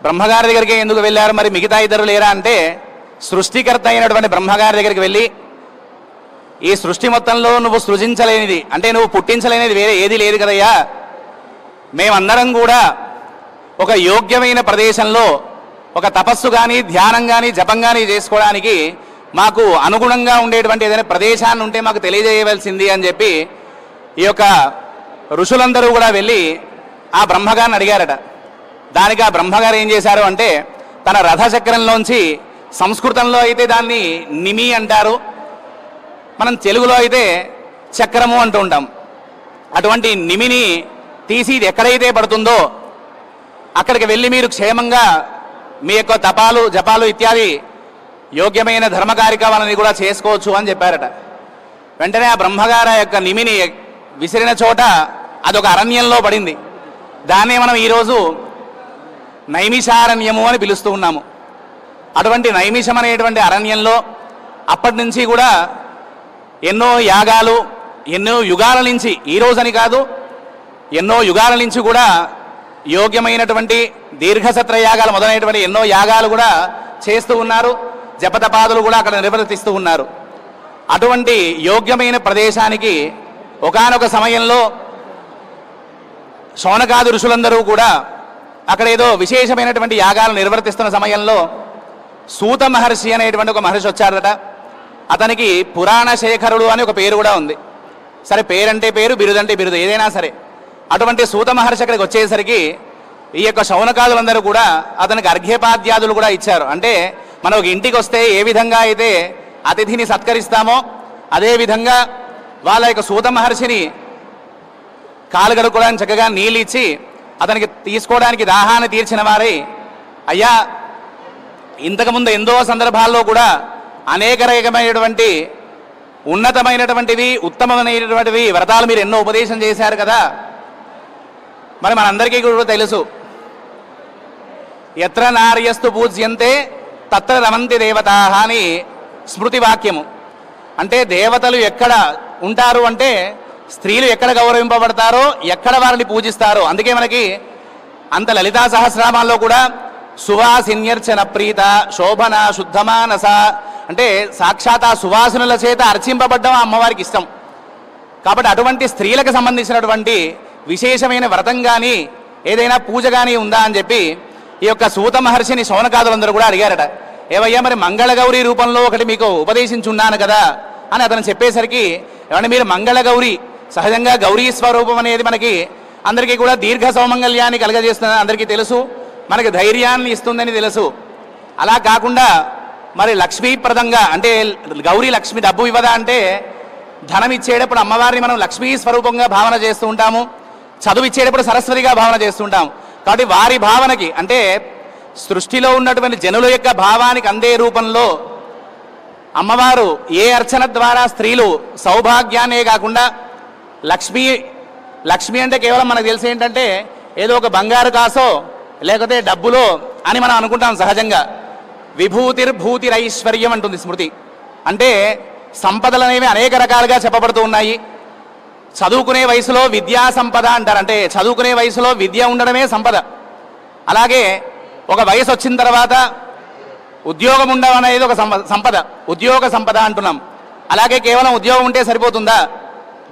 బ్రహ్మగారి దగ్గరికి ఎందుకు వెళ్ళారు మరి మిగతా ఇద్దరు లేరా అంటే, సృష్టికర్త అయినటువంటి బ్రహ్మగారి దగ్గరికి వెళ్ళి ఈ సృష్టి మొత్తంలో నువ్వు సృజించలేనిది అంటే నువ్వు పుట్టించలేనిది వేరే ఏది లేదు కదయ్యా, మేమందరం కూడా ఒక యోగ్యమైన ప్రదేశంలో ఒక తపస్సు కానీ ధ్యానం కానీ జపం కానీ చేసుకోవడానికి మాకు అనుగుణంగా ఉండేటువంటి ఏదైనా ప్రదేశాన్ని ఉంటే మాకు తెలియజేయవలసింది అని చెప్పి ఈ యొక్క ఋషులందరూ కూడా వెళ్ళి ఆ బ్రహ్మగారిని అడిగారట. దానికి ఆ బ్రహ్మగారు ఏం చేశారు అంటే తన రథచక్రంలోంచి, సంస్కృతంలో అయితే దాన్ని నిమి అంటారు, మనం తెలుగులో అయితే చక్రము అంటూ ఉంటాం, అటువంటి నిమిని తీసి ఇది ఎక్కడైతే పడుతుందో అక్కడికి వెళ్ళి మీరు క్షేమంగా మీ యొక్క తపాలు జపాలు ఇత్యాది యోగ్యమైన ధర్మ కార్యక్రమాలని కూడా చేసుకోవచ్చు అని చెప్పారట. వెంటనే ఆ బ్రహ్మగారి యొక్క నిమిని విసిరిన చోట అదొక అరణ్యంలో పడింది. దాన్నే మనం ఈరోజు నైమిషారణ్యము అని పిలుస్తూ ఉన్నాము. అటువంటి నైమిషం అనేటువంటి అరణ్యంలో అప్పటి నుంచి కూడా ఎన్నో యాగాలు, ఎన్నో యుగాల నుంచి, ఈ రోజని కాదు ఎన్నో యుగాల నుంచి కూడా యోగ్యమైనటువంటి దీర్ఘసత్ర యాగాలు మొదలైనటువంటి ఎన్నో యాగాలు కూడా చేస్తూ ఉన్నారు. జపతపాదులు కూడా అక్కడ నిర్వర్తిస్తూ ఉన్నారు. అటువంటి యోగ్యమైన ప్రదేశానికి ఒకానొక సమయంలో శౌనకాది ఋషులందరూ కూడా అక్కడ ఏదో విశేషమైనటువంటి యాగాలు నిర్వర్తిస్తున్న సమయంలో సూత మహర్షి అనేటువంటి ఒక మహర్షి వచ్చారట. అతనికి పురాణ శేఖరుడు అని ఒక పేరు కూడా ఉంది. సరే, పేరంటే పేరు, బిరుదంటే బిరుదు, ఏదైనా సరే. అటువంటి సూత మహర్షి అక్కడికి వచ్చేసరికి ఈ యొక్క శౌనకాదులందరూ కూడా అతనికి అర్ఘ్యపాద్యాదులు కూడా ఇచ్చారు. అంటే మనం ఒక ఇంటికి వస్తే ఏ విధంగా అయితే అతిథిని సత్కరిస్తామో అదేవిధంగా వాళ్ళ యొక్క సూత మహర్షిని కాలు కడుక్కోవడానికి చక్కగా నీళ్ళు ఇచ్చి అతనికి తీసుకోవడానికి దాహాన్ని తీర్చిన వారై, అయ్యా ఇంతకుముందు ఎన్నో సందర్భాల్లో కూడా అనేక రకమైనటువంటి ఉన్నతమైనటువంటివి, ఉత్తమమైనటువంటివి వ్రతాలు మీరు ఎన్నో ఉపదేశం చేశారు కదా. మరి మనందరికీ కూడా తెలుసు, ఎత్ర నార్యస్తు పూజ్యంతే తత్ర రమంతి దేవతాః అని స్మృతి వాక్యము. అంటే దేవతలు ఎక్కడ ఉంటారు అంటే స్త్రీలు ఎక్కడ గౌరవింపబడతారో, ఎక్కడ వారిని పూజిస్తారో. అందుకే మనకి అంత లలితా సహస్రనామాల్లో కూడా సువాసిన్యర్చన ప్రీత శోభన శుద్ధమానస అంటే సాక్షాత్ ఆ సువాసనల చేత అర్చింపబడ్డం అమ్మవారికి ఇష్టం. కాబట్టి అటువంటి స్త్రీలకు సంబంధించినటువంటి విశేషమైన వ్రతం కానీ ఏదైనా పూజ కానీ ఉందా అని చెప్పి ఈ యొక్క సూత మహర్షిని శౌనకాదులందరూ కూడా అడిగారట. ఏవయ్యా, మరి మంగళగౌరి రూపంలో ఒకటి మీకు ఉపదేశించున్నాను కదా అని అతను చెప్పేసరికి, ఏమంటే మీరు మంగళగౌరి, సహజంగా గౌరీ స్వరూపం అనేది మనకి అందరికీ కూడా దీర్ఘ సౌమంగళ్యాన్ని కలగజేస్తుందని అందరికీ తెలుసు, మనకి ధైర్యాన్ని ఇస్తుందని తెలుసు. అలా కాకుండా మరి లక్ష్మీప్రదంగా, అంటే గౌరీ లక్ష్మి డబ్బు ఇవ్వదా అంటే ధనం ఇచ్చేటప్పుడు అమ్మవారిని మనం లక్ష్మీ స్వరూపంగా భావన చేస్తూ ఉంటాము, చదువు ఇచ్చేటప్పుడు సరస్వతిగా భావన చేస్తుంటాం. కాబట్టి వారి భావనకి, అంటే సృష్టిలో ఉన్నటువంటి జనుల యొక్క భావానికి అందే రూపంలో అమ్మవారు ఏ అర్చన ద్వారా స్త్రీలు సౌభాగ్యాన్నే కాకుండా లక్ష్మి అంటే కేవలం మనకు తెలిసి ఏంటంటే ఏదో ఒక బంగారు కాసో లేకపోతే డబ్బులో అని మనం అనుకుంటాం సహజంగా. విభూతిర్భూతిరైశ్వర్యం అంటుంది స్మృతి. అంటే సంపదలు అనేవి అనేక రకాలుగా చెప్పబడుతూ ఉన్నాయి. చదువుకునే వయసులో విద్యా సంపద అంటారు, అంటే చదువుకునే వయసులో విద్య ఉండడమే సంపద. అలాగే ఒక వయసు వచ్చిన తర్వాత ఉద్యోగం ఉండడం అనేది ఒక సంపద, ఉద్యోగ సంపద అంటున్నాం. అలాగే కేవలం ఉద్యోగం ఉంటే సరిపోతుందా?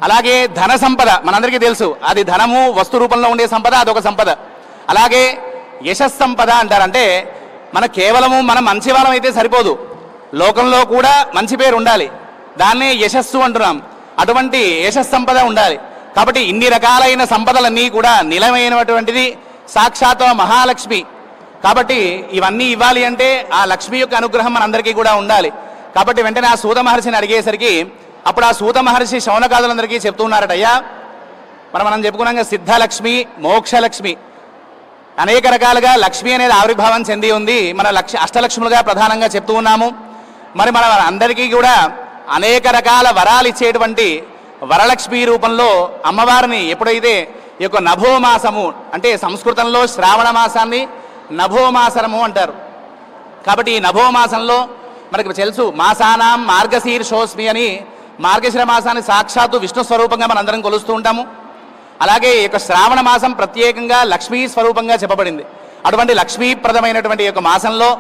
అలాగే ధన సంపద మనందరికీ తెలుసు, అది ధనము వస్తు రూపంలో ఉండే సంపద, అదొక సంపద. అలాగే యశస్సంపద అంటారు, అంటే మన కేవలము మనం మంచి వాళ్ళం అయితే సరిపోదు, లోకంలో కూడా మంచి పేరు ఉండాలి, దాన్నే యశస్సు అంటున్నాం. అటువంటి యశస్సంపద ఉండాలి. కాబట్టి ఇన్ని రకాలైన సంపదలన్నీ కూడా నిలమైనటువంటిది సాక్షాత్ మహాలక్ష్మి. కాబట్టి ఇవన్నీ ఇవ్వాలి అంటే ఆ లక్ష్మి యొక్క అనుగ్రహం మనందరికీ కూడా ఉండాలి. కాబట్టి వెంటనే ఆ సూత మహర్షిని అడిగేసరికి అప్పుడు ఆ సూత మహర్షి శౌనకాదులందరికీ చెప్తున్నారట, అయ్యా మనం చెప్పుకున్నాం సిద్ధలక్ష్మి, మోక్షలక్ష్మి, అనేక రకాలుగా లక్ష్మి అనేది ఆవిర్భావం చెంది ఉంది. మన అష్టలక్ష్ములుగా ప్రధానంగా చెప్తూ ఉన్నాము. మరి మన అందరికీ కూడా అనేక రకాల వరాలు ఇచ్చేటువంటి వరలక్ష్మి రూపంలో అమ్మవారిని ఎప్పుడైతే ఈ యొక్క నభోమాసము, అంటే సంస్కృతంలో శ్రావణ మాసాన్ని నభోమాసనము అంటారు. కాబట్టి ఈ నభోమాసంలో మనకు తెలుసు మాసానాం మార్గశీర్షోస్మి అని, మార్గశిర మాసాన్ని సాక్షాత్తు విష్ణు స్వరూపంగా మనందరం కొలుస్తూ ఉంటాము. అలాగే ఈ యొక్క శ్రావణ మాసం ప్రత్యేకంగా లక్ష్మీ స్వరూపంగా చెప్పబడింది. అటువంటి లక్ష్మీప్రదమైనటువంటి యొక్క మాసంలో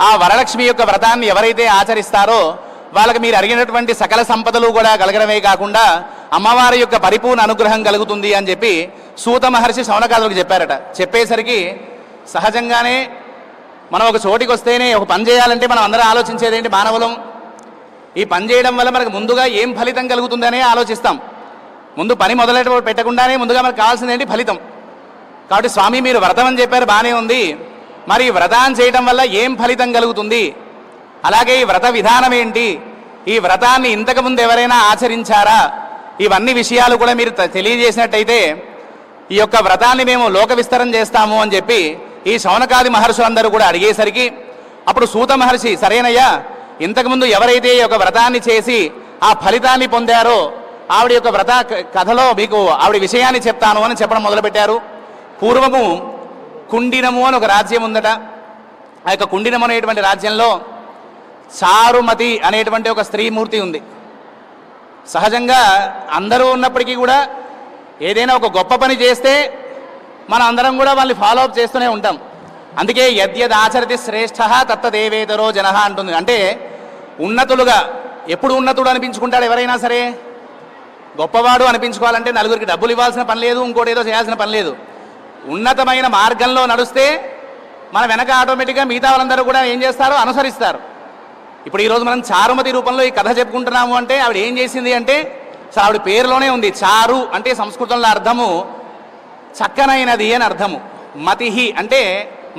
ఆ వరలక్ష్మి యొక్క వ్రతాన్ని ఎవరైతే ఆచరిస్తారో వాళ్ళకి మీరు అడిగినటువంటి సకల సంపదలు కూడా కలగడమే కాకుండా అమ్మవారి యొక్క పరిపూర్ణ అనుగ్రహం కలుగుతుంది అని చెప్పి సూత మహర్షి శౌనకాదులకు చెప్పారట. చెప్పేసరికి సహజంగానే మనం ఒక చోటికి వస్తేనే ఒక పని చేయాలంటే మనం అందరం ఆలోచించేది ఏంటి? మానవులం. ఈ పని చేయడం వల్ల మనకు ముందుగా ఏం ఫలితం కలుగుతుందనే ఆలోచిస్తాం. ముందు పని మొదలెట పెట్టకుండానే ముందుగా మనకు కావాల్సింది ఏంటి? ఫలితం. కాబట్టి స్వామి మీరు వ్రతం అని చెప్పారు, బాగానే ఉంది, మరి వ్రతాన్ని చేయడం వల్ల ఏం ఫలితం కలుగుతుంది, అలాగే ఈ వ్రత విధానం ఏంటి, ఈ వ్రతాన్ని ఇంతకుముందు ఎవరైనా ఆచరించారా, ఇవన్నీ విషయాలు కూడా మీరు తెలియజేసినట్టయితే ఈ యొక్క వ్రతాన్ని మేము లోక విస్తరం చేస్తాము అని చెప్పి ఈ శౌనకాది మహర్షులందరూ కూడా అడిగేసరికి అప్పుడు సూత మహర్షి సరేనయ్యా, ఇంతకుముందు ఎవరైతే ఈ యొక్క వ్రతాన్ని చేసి ఆ ఫలితాన్ని పొందారో ఆవిడ యొక్క వ్రత కథలో మీకు ఆవిడ విషయాన్ని చెప్తాను అని చెప్పడం మొదలుపెట్టారు. పూర్వము కుండినము అని ఒక రాజ్యం ఉందట. ఆ యొక్క కుండినం అనేటువంటి రాజ్యంలో చారుమతి అనేటువంటి ఒక స్త్రీమూర్తి ఉంది. సహజంగా అందరూ ఉన్నప్పటికీ కూడా ఏదైనా ఒక గొప్ప పని చేస్తే మనం అందరం కూడా వాళ్ళని ఫాలో అప్ చేస్తూనే ఉంటాం. అందుకే యద్యద్ ఆచరతి శ్రేష్ఠ తత్తదేవేతరో జనః అంటుంది. అంటే ఉన్నతులుగా ఎప్పుడు ఉన్నతుడు అనిపించుకుంటాడు ఎవరైనా సరే? గొప్పవాడు అనిపించుకోవాలంటే నలుగురికి డబ్బులు ఇవ్వాల్సిన పని లేదు, ఇంకోటి ఏదో చేయాల్సిన పని లేదు. ఉన్నతమైన మార్గంలో నడుస్తే మన వెనక ఆటోమేటిక్గా మిగతా వాళ్ళందరూ కూడా ఏం చేస్తారు? అనుసరిస్తారు. ఇప్పుడు ఈరోజు మనం చారుమతి రూపంలో ఈ కథ చెప్పుకుంటున్నాము అంటే ఆవిడ ఏం చేసింది అంటే ఆవిడ పేరులోనే ఉంది. చారు అంటే సంస్కృతంలో అర్థము చక్కనైనది అని అర్థము. మతిహి అంటే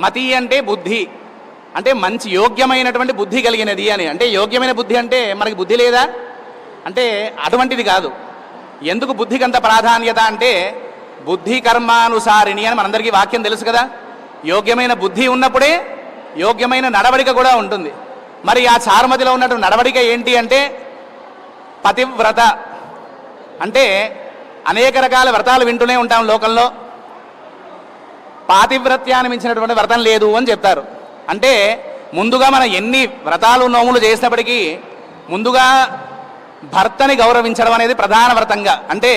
మతి అంటే బుద్ధి, అంటే మంచి యోగ్యమైనటువంటి బుద్ధి కలిగినది అని. అంటే యోగ్యమైన బుద్ధి అంటే మనకి బుద్ధి లేదా అంటే అటువంటిది కాదు. ఎందుకు బుద్ధికి అంత ప్రాధాన్యత అంటే బుద్ధి కర్మానుసారిణి అని మనందరికీ వాక్యం తెలుసు కదా. యోగ్యమైన బుద్ధి ఉన్నప్పుడే యోగ్యమైన నడవడిక కూడా ఉంటుంది. మరి ఆ చారుమతిలో ఉన్నటువంటి నడవడిక ఏంటి అంటే పతివ్రత. అంటే అనేక రకాల వ్రతాలు వింటూనే ఉంటాం లోకంలో. పాతివ్రత్యాన్ని మించినటువంటి వ్రతం లేదు అని చెప్తారు. అంటే ముందుగా మనం ఎన్ని వ్రతాలు నోములు చేసినప్పటికీ ముందుగా భర్తని గౌరవించడం అనేది ప్రధాన వ్రతంగా. అంటే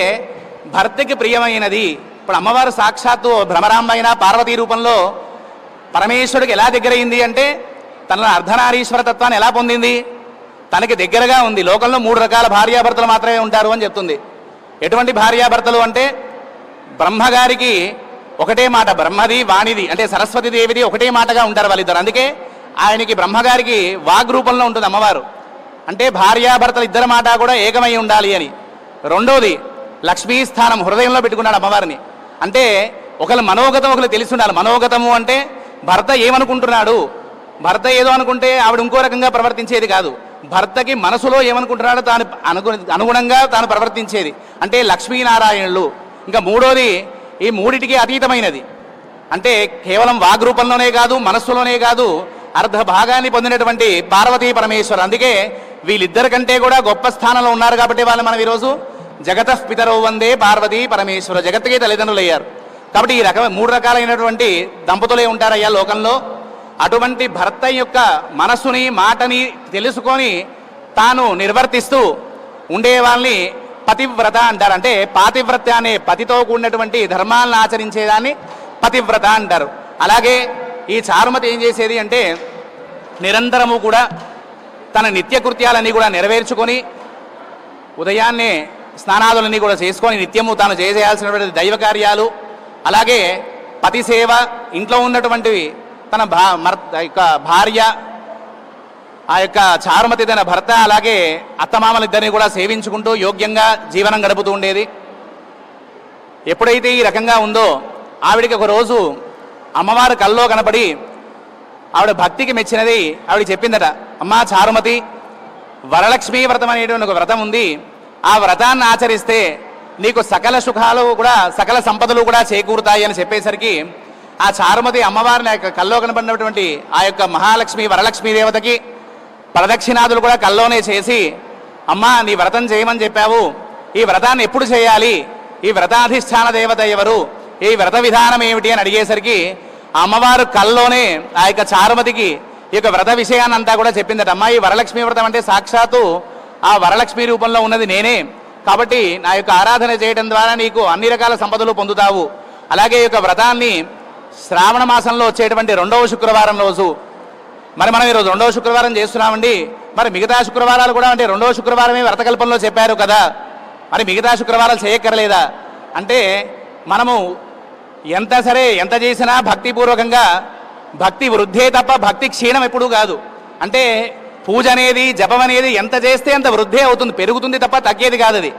భర్తకి ప్రియమైనది. ఇప్పుడు అమ్మవారు సాక్షాత్తు భ్రమరాంబ అయిన పార్వతీ రూపంలో పరమేశ్వరుడికి ఎలా దగ్గరైంది అంటే తన అర్ధనారీశ్వర తత్వాన్ని ఎలా పొందింది? తనకి దగ్గరగా ఉంది. లోకంలో 3 రకాల భార్యాభర్తలు మాత్రమే ఉంటారు అని చెప్తుంది. ఎటువంటి భార్యాభర్తలు అంటే బ్రహ్మగారికి ఒకటే మాట, బ్రహ్మది వాణిది అంటే సరస్వతి దేవిది ఒకటే మాటగా ఉంటారు వాళ్ళిద్దరు. అందుకే ఆయనకి బ్రహ్మగారికి వాగ్రూపంలో ఉంటుంది అమ్మవారు. అంటే భార్యాభర్తలు ఇద్దరి మాట కూడా ఏకమై ఉండాలి అని. రెండోది లక్ష్మీ స్థానం హృదయంలో పెట్టుకున్నాడు అమ్మవారిని. అంటే ఒకరు మనోగతం ఒకరు తెలిసి ఉండాలి. మనోగతము అంటే భర్త ఏమనుకుంటున్నాడు, భర్త ఏదో అనుకుంటే ఆవిడ ఇంకో రకంగా ప్రవర్తించేది కాదు. భర్తకి మనసులో ఏమనుకుంటున్నాడో తాను అనుగుణంగా తాను ప్రవర్తించేది. అంటే లక్ష్మీనారాయణులు. ఇంకా మూడోది ఈ మూడిటికి అతీతమైనది. అంటే కేవలం వాగ్రూపంలోనే కాదు, మనస్సులోనే కాదు, అర్ధ భాగాన్ని పొందినటువంటి పార్వతీ పరమేశ్వరు. అందుకే వీళ్ళిద్దరి కంటే కూడా గొప్ప స్థానంలో ఉన్నారు కాబట్టి వాళ్ళు మనం ఈరోజు జగతః పితరౌ వందే పార్వతీ పరమేశ్వర, జగత్తుకే తల్లిదండ్రులు అయ్యారు. కాబట్టి ఈ 3 రకాలైనటువంటి దంపతులే ఉంటారయ్యా లోకంలో. అటువంటి భర్త యొక్క మనస్సుని మాటని తెలుసుకొని తాను నిర్వర్తిస్తూ ఉండే వాళ్ళని పతివ్రత అంటారు. అంటే పాతివ్రత అనే పతితో కూడినటువంటి ధర్మాలను ఆచరించేదాన్ని పతివ్రత అంటారు. అలాగే ఈ చారుమతి ఏం చేసేది అంటే నిరంతరము కూడా తన నిత్యకృత్యాలన్నీ కూడా నెరవేర్చుకొని ఉదయాన్నే స్నానాదులన్నీ కూడా చేసుకొని నిత్యము తాను చేసేయాల్సినటువంటి దైవ కార్యాలు, అలాగే పతి సేవ, ఇంట్లో ఉన్నటువంటి తన భార్య, ఆ యొక్క చారుమతి తన భర్త, అలాగే అత్తమామలిద్దరిని కూడా సేవించుకుంటూ యోగ్యంగా జీవనం గడుపుతూ ఉండేది. ఎప్పుడైతే ఈ రకంగా ఉందో ఆవిడికి ఒక రోజు అమ్మవారు కల్లో కనపడి ఆవిడ భక్తికి మెచ్చినది ఆవిడ చెప్పిందట, అమ్మా చారుమతి, వరలక్ష్మీ వ్రతం అనేటువంటి ఒక వ్రతం ఉంది. ఆ వ్రతాన్ని ఆచరిస్తే నీకు సకల సుఖాలు కూడా సకల సంపదలు కూడా చేకూరుతాయి అని చెప్పేసరికి ఆ చారుమతి అమ్మవారిని కల్లో కనపడినటువంటి ఆ యొక్క మహాలక్ష్మి వరలక్ష్మీ దేవతకి ప్రదక్షిణాదులు కూడా కల్లోనే చేసి, అమ్మా నీ వ్రతం చేయమని చెప్పావు, ఈ వ్రతాన్ని ఎప్పుడు చేయాలి, ఈ వ్రతాధిష్టాన దేవత ఎవరు, ఈ వ్రత విధానం ఏమిటి అని అడిగేసరికి అమ్మవారు కల్లోనే ఆ యొక్క చారుమతికి ఈ యొక్క వ్రత విషయాన్ని అంతా కూడా చెప్పిందట. అమ్మా ఈ వరలక్ష్మీ వ్రతం అంటే సాక్షాత్తు ఆ వరలక్ష్మీ రూపంలో ఉన్నది నేనే, కాబట్టి నా యొక్క ఆరాధన చేయడం ద్వారా నీకు అన్ని రకాల సంపదలు పొందుతావు. అలాగే ఈ యొక్క వ్రతాన్ని శ్రావణ మాసంలో వచ్చేటువంటి 2వ శుక్రవారం రోజు, మరి మనం ఈరోజు 2వ శుక్రవారం చేస్తున్నామండి, మరి మిగతా శుక్రవారాలు కూడా అంటే 2వ శుక్రవారమే వ్రతకల్పంలో చెప్పారు కదా, మరి మిగతా శుక్రవారాలు చేయక్కర్లేదా అంటే మనము ఎంత సరే ఎంత చేసినా భక్తిపూర్వకంగా భక్తి వృద్ధే తప్ప భక్తి క్షీణం ఎప్పుడూ కాదు. అంటే పూజ అనేది జపం అనేది ఎంత చేస్తే అంత వృద్ధే అవుతుంది, పెరుగుతుంది తప్ప తగ్గేది కాదు అది.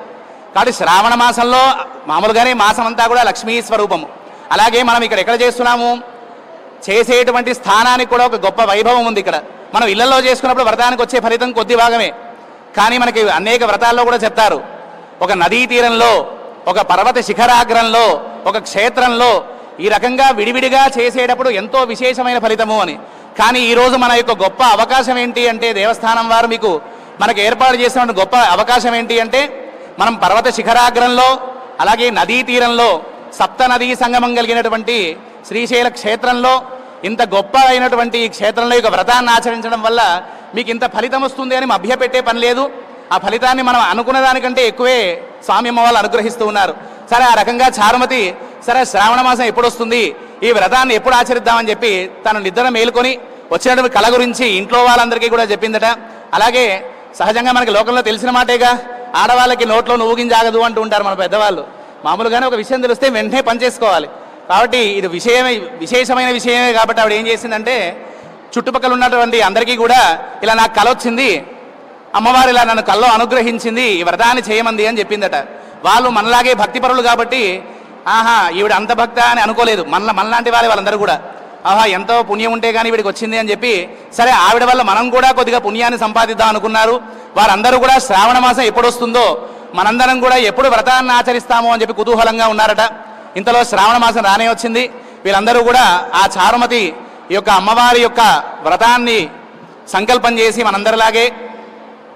కాబట్టి శ్రావణ మాసంలో మామూలుగానే మాసం అంతా కూడా లక్ష్మీ స్వరూపము. అలాగే మనం ఇక్కడ ఎక్కడ చేస్తున్నాము, చేసేటువంటి స్థానానికి కూడా ఒక గొప్ప వైభవం ఉంది. ఇక్కడ మనం ఇళ్లలో చేసుకున్నప్పుడు వ్రతానికి వచ్చే ఫలితం కొద్ది భాగమే, కానీ మనకి అనేక వ్రతాల్లో కూడా చెప్తారు, ఒక నదీ తీరంలో, ఒక పర్వత శిఖరాగ్రంలో, ఒక క్షేత్రంలో ఈ రకంగా విడివిడిగా చేసేటప్పుడు ఎంతో విశేషమైన ఫలితము అని. కానీ ఈరోజు మన యొక్క గొప్ప అవకాశం ఏంటి అంటే దేవస్థానం వారు మనకు ఏర్పాటు చేసిన గొప్ప అవకాశం ఏంటి అంటే మనం పర్వత శిఖరాగ్రంలో, అలాగే నదీ తీరంలో, సప్త నదీ సంగమం కలిగినటువంటి శ్రీశైల క్షేత్రంలో ఇంత గొప్ప అయినటువంటి ఈ క్షేత్రంలో ఈ వ్రతాన్ని ఆచరించడం వల్ల మీకు ఇంత ఫలితం వస్తుంది అని మభ్యపెట్టే పని లేదు. ఆ ఫలితాన్ని మనం అనుకున్న దానికంటే ఎక్కువే స్వామి అమ్మ వాళ్ళు అనుగ్రహిస్తూ ఉన్నారు. సరే, ఆ రకంగా చారుమతి సరే శ్రావణ మాసం ఎప్పుడు వస్తుంది, ఈ వ్రతాన్ని ఎప్పుడు ఆచరిద్దామని చెప్పి తను నిద్ర మేలుకొని వచ్చినటువంటి కళ గురించి ఇంట్లో వాళ్ళందరికీ కూడా చెప్పిందట. అలాగే సహజంగా మనకి లోకంలో తెలిసిన మాటేగా, ఆడవాళ్ళకి నోట్లో నువ్వు గింజాగదు అంటూ ఉంటారు మన పెద్దవాళ్ళు. మామూలుగానే ఒక విషయం తెలిస్తే వెంటనే పనిచేసుకోవాలి. కాబట్టి ఇది విశేషమైన విషయమే. కాబట్టి ఆవిడ ఏం చేసిందంటే చుట్టుపక్కల ఉన్నటువంటి అందరికీ కూడా ఇలా నాకు కళ వచ్చింది, అమ్మవారు ఇలా నన్ను కల్లో అనుగ్రహించింది, ఈ వ్రతాన్ని చేయమంది అని చెప్పిందట. వాళ్ళు మనలాగే భక్తిపరులు కాబట్టి ఆహా ఈవిడ అంత భక్త అని అనుకోలేదు. మనలాంటి వాళ్ళందరూ కూడా ఆహా ఎంతో పుణ్యం ఉంటే కానీ వీడికి వచ్చింది అని చెప్పి సరే ఆవిడ వల్ల మనం కూడా కొద్దిగా పుణ్యాన్ని సంపాదిద్దాం అనుకున్నారు. వారందరూ కూడా శ్రావణ మాసం ఎప్పుడు వస్తుందో, మనందరం కూడా ఎప్పుడు వ్రతాన్ని ఆచరిస్తామో అని చెప్పి కుతూహలంగా ఉన్నారట. ఇంతలో శ్రావణ మాసం రానే వచ్చింది. వీళ్ళందరూ కూడా ఆ చారుమతి యొక్క అమ్మవారి యొక్క వ్రతాన్ని సంకల్పం చేసి మనందరిలాగే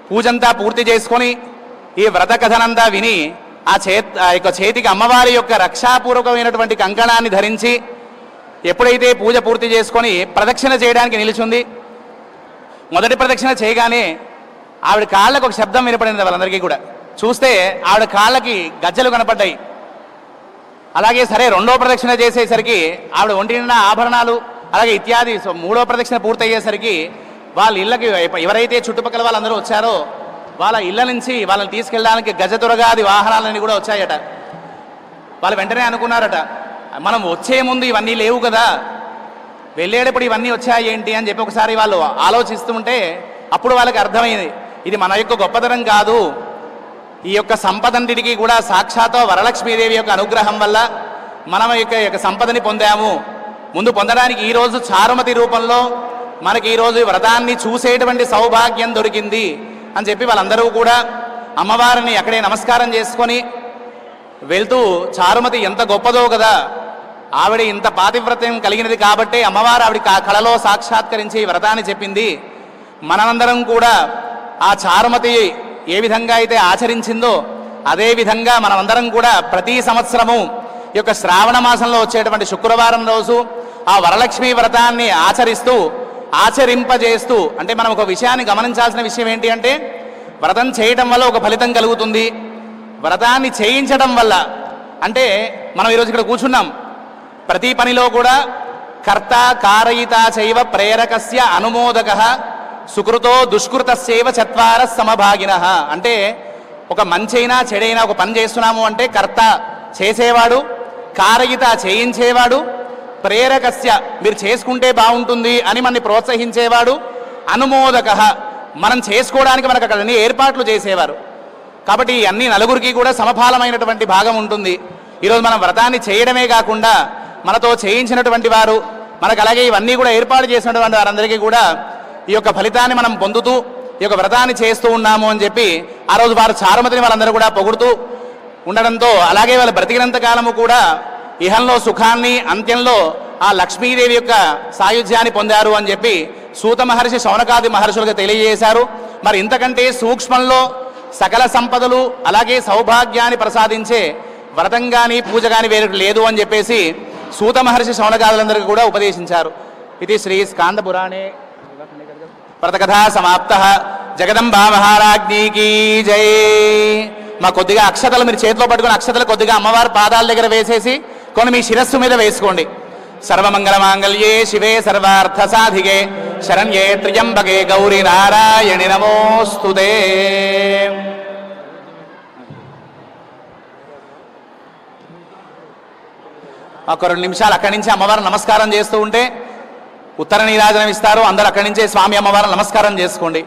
పూజంతా పూర్తి చేసుకొని ఈ వ్రత కథనంతా విని ఆ యొక్క చేతికి అమ్మవారి యొక్క రక్షాపూర్వకమైనటువంటి కంకణాన్ని ధరించి ఎప్పుడైతే పూజ పూర్తి చేసుకొని ప్రదక్షిణ చేయడానికి నిలిచింది, మొదటి ప్రదక్షిణ చేయగానే ఆవిడ కాళ్ళకు ఒక శబ్దం వినపడింది. వాళ్ళందరికీ కూడా చూస్తే ఆవిడ కాళ్ళకి గజ్జలు కనపడ్డాయి. అలాగే సరే రెండో ప్రదక్షిణ చేసేసరికి ఆవిడ ఒంటి నిండా ఆభరణాలు అలాగే ఇత్యాది. మూడో ప్రదక్షిణ పూర్తయ్యేసరికి వాళ్ళ ఇళ్ళకి ఎవరైతే చుట్టుపక్కల వాళ్ళందరూ వచ్చారో వాళ్ళ ఇళ్ళ నుంచి వాళ్ళని తీసుకెళ్ళడానికి గజతురగాది వాహనాలన్నీ కూడా వచ్చాయట. వాళ్ళు వెంటనే అనుకున్నారట, మనం వచ్చే ముందు ఇవన్నీ లేవు కదా, వెళ్ళేటప్పుడు ఇవన్నీ వచ్చాయి ఏంటి అని చెప్పి ఒకసారి వాళ్ళు ఆలోచిస్తుంటే అప్పుడు వాళ్ళకి అర్థమైంది, ఇది మన యొక్క గొప్పతనం కాదు, ఈ యొక్క సంపదంటికి కూడా సాక్షాత్ వరలక్ష్మీదేవి యొక్క అనుగ్రహం వల్ల మనం యొక్క సంపదని పొందాము. ముందు పొందడానికి ఈరోజు చారుమతి రూపంలో మనకి ఈరోజు వ్రతాన్ని చూసేటువంటి సౌభాగ్యం దొరికింది అని చెప్పి వాళ్ళందరూ కూడా అమ్మవారిని అక్కడే నమస్కారం చేసుకొని వెళ్తూ, చారుమతి ఎంత గొప్పదో కదా, ఆవిడ ఇంత పాతివ్రత్యం కలిగినది కాబట్టి అమ్మవారు ఆవిడ కళలో సాక్షాత్కరించి వ్రతాన్ని చెప్పింది. మనందరం కూడా ఆ చారుమతి ఏ విధంగా అయితే ఆచరించిందో అదే విధంగా మనమందరం కూడా ప్రతి సంవత్సరము ఈ యొక్క శ్రావణ మాసంలో వచ్చేటువంటి శుక్రవారం రోజు ఆ వరలక్ష్మీ వ్రతాన్ని ఆచరింపజేస్తూ, అంటే మనం ఒక విషయాన్ని గమనించాల్సిన విషయం ఏంటి అంటే వ్రతం చేయటం వల్ల ఒక ఫలితం కలుగుతుంది, వ్రతాన్ని చేయించడం వల్ల అంటే మనం ఈరోజు ఇక్కడ కూర్చున్నాం, ప్రతి పనిలో కూడా కర్త కారయిత చైవ ప్రేరకస్య అనుమోదక సుకృతో దుష్కృతస్యైవ చత్వార సమభాగినః. అంటే ఒక మంచైనా చెడైనా ఒక పని చేస్తున్నాము అంటే కర్త చేసేవాడు, కారయిత చేయించేవాడు, ప్రేరకస్య మీరు చేసుకుంటే బాగుంటుంది అని మనని ప్రోత్సహించేవాడు, అనుమోదక మనం చేసుకోవడానికి మనకు అక్కడ అన్ని ఏర్పాట్లు చేసేవారు. కాబట్టి అన్ని నలుగురికి కూడా సమఫలమైనటువంటి భాగం ఉంటుంది. ఈరోజు మనం వ్రతాన్ని చేయడమే కాకుండా మనతో చేయించినటువంటి వారు, మనకు అలాగే ఇవన్నీ కూడా ఏర్పాటు చేసినటువంటి వారందరికీ కూడా ఈ యొక్క ఫలితాన్ని మనం పొందుతూ ఈ యొక్క వ్రతాన్ని చేస్తూ ఉన్నాము అని చెప్పి ఆ రోజు వారు చారుమతిని వాళ్ళందరూ కూడా పొగుడుతూ ఉండడంతో, అలాగే వాళ్ళు బ్రతికినంత కాలము కూడా ఇహంలో సుఖాన్ని అంత్యంలో ఆ లక్ష్మీదేవి యొక్క సాయుధ్యాన్ని పొందారు అని చెప్పి సూత మహర్షి శౌనకాది మహర్షులుగా తెలియజేశారు. మరి ఇంతకంటే సూక్ష్మంలో సకల సంపదలు అలాగే సౌభాగ్యాన్ని ప్రసాదించే వ్రతం కానీ పూజ కానీ వేరొకటి లేదు అని చెప్పేసి సూత మహర్షి శౌనకాదులందరికీ కూడా ఉపదేశించారు. ఇది శ్రీ స్కాంద పురాణే వ్రతకథా సమాప్త. జగదంబా మహారాజ్ఞీకి జై. మా కొద్దిగా అక్షతలు మీరు చేతిలో పట్టుకుని అక్షతలు కొద్దిగా అమ్మవారి పాదాల దగ్గర వేసేసి కొన్ని మీ శిరస్సు మీద వేసుకోండి. సర్వమంగళ మాంగళ్యే శివే సర్వార్థ సాధికే శరణ్యే త్ర్యంబకే గౌరీ నారాయణి నమోస్తుతే. ఒక 2 నిమిషాలు అక్కడి నుంచి అమ్మవారు నమస్కారం చేస్తూ ఉంటే ఉత్తర నీరాజనం ఇస్తారు. అందరూ అక్కడి నుంచే స్వామి అమ్మవారు నమస్కారం చేసుకోండి.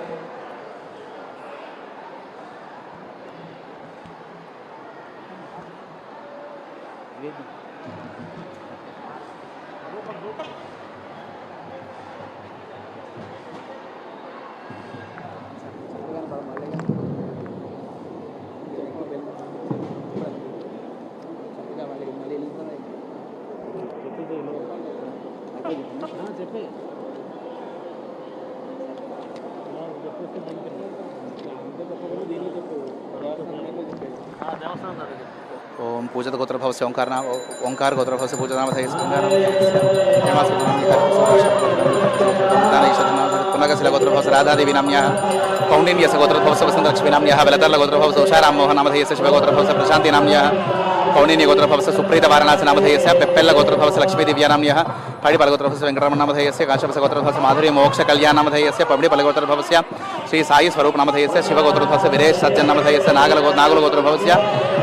దేవస్థానం ओम पूजत गोत्रभवस्य ओंकार गोत्रभवस्य पूजनामधेयस्य पुनगस्य गोत्रभवस्य राधादेवी नाम्न्याः कौण्डिन्यस्य गोत्रभवस्य वसन्तलक्ष्मी नाम्न्याः बलतर्ल गोत्रभवस्य उषाराममोहनामधेयस्य शिवगोत्रभवस्य प्रशान्ति नाम्न्याः कौण्डिन्य गोत्रभवस्य सुप्रीत वाराणसी नामधेयस्य पेप्पेल्ल गोत्रभवस्य लक्ष्मी दिव्या नाम्न्याः पाडिपाल गोत्रभवस्य वेंकटरमण नामधेयस्य काश्यपस्य गोत्रभवस्य माधुरी मोक्ष कल्याण नामधेयस्य पबडिपाल गोत्रभवस्य श्री साई स्वरूप नामधेयस्य शिव गोत्रभवस्य वीरेश सज्जन नामधेयस्य नागल गोत्रभवस्य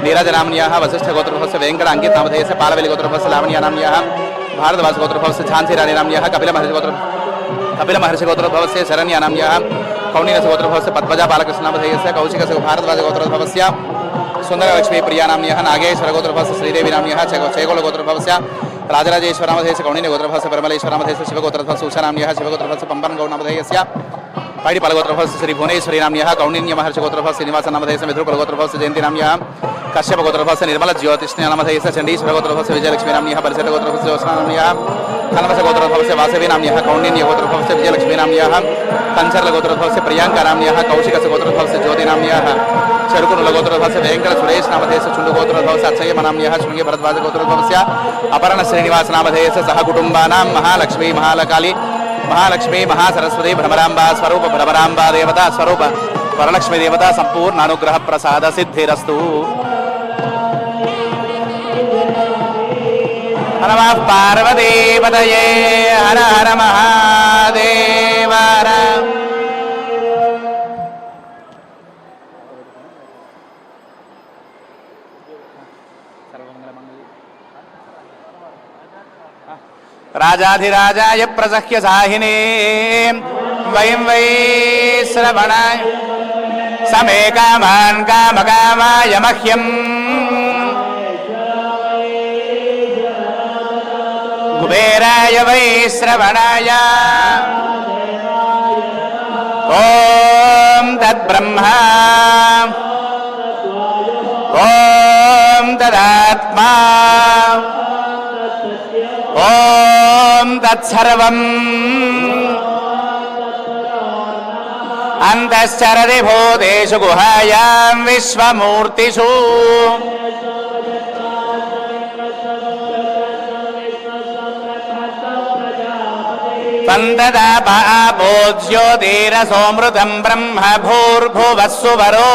नीरज नाम्न्याः वसिष्ठ गोत्रभवस्य वेंकट अंकित नामधेयस्य पालवेली गोत्रभवस्य लावण्य नाम्न्याः भारद्वाज गोत्रभवस्य झांसी रानी नाम्न्याः कपिल महर्षि गोत्रभवस्य शरण्य नाम्न्याः कौण्डिन्यस्य गोत्रभवस्य पद्मजा बालकृष्ण नामधेयस्य कौशिकस्य भारद्वाज गोत्रभवस्य सुंदरलक्ष्मी प्रिया नाम्न्याः नागेश्वर गोत्रभवस्य श्रीदेवी नाम्न्याः चेगोल गोत्रभवस्य राजराजेश्वर नामधेयस्य कौण्डिन्य गोत्रभवस्य परमलेश्वर नामधेयस्य शिव गोत्रभवस्य उषा नाम्न्याः शिव गोत्रभवस्य पंपन गौड नामधेयस्य पाडिपाल गोत्रभवस्य श्री भुवनेश्वरी नाम्न्याः कौण्डिन्य महर्षि गोत्रभवस्य श्रीनिवास नामधेयस्य मित्रकुल गोत्रभवस्य जयंती नाम्न्याः कश्यप गोत्रभवस्य निर्मल ज्योतिष्ण नामधेयस्य चंडीश्वर गोत्रभवस्य विजयलक्ष्मी नाम्न्याः परिषद गोत्रभवस्य ज्योत्स्ना नाम्न्याः खन्वस गोत्रभवस्य वासवी नाम्न्याः कौण्डिन्य गोत्रभवस्य विजयलक्ष्मी नाम्न्याः कंचर्ल गोत्रभवस्य प्रियंका नाम्न्याः कौशिकस्य गोत्रभवस्य ज्योति नाम्न्याः चरुकुल गोत्रभवस्य वेंकट सुरेश नामधेयस्य चुंडु गोत्रभवस्य अक्षय नाम्न्याः शृंगे भरद्वाज गोत्रभवस्य अपर्ण श्रीनिवास नामधेयस्य सह कुटुंबानां महालक्ष्मी महाकाली महालक्ष्मी महासरस्वती भ्रमरांबा स्वरूप भ्रमरांबा देवता स्वरूप वरलक्ष्मी देवता संपूर्ण अनुग्रह प्रसाद सिद्धिरस्तु। नमः पार्वती पतये हर हर महादेव। राजाधिराजाय प्रसह्य साहिने वयं वै श्रवणाय समे कामान् कामकामाय मह्यम् कुबेराय वै श्रवणाय ॐ तद्ब्रह्मा ॐ तदात्मा ॐ तत्सर्वम् अन्तश्चरति भूतेषु गुहायां विश्वमूर्तिषु तन्तदा पापो ज्योतिरसोऽमृतं ब्रह्म भूर्भुवः सुवरो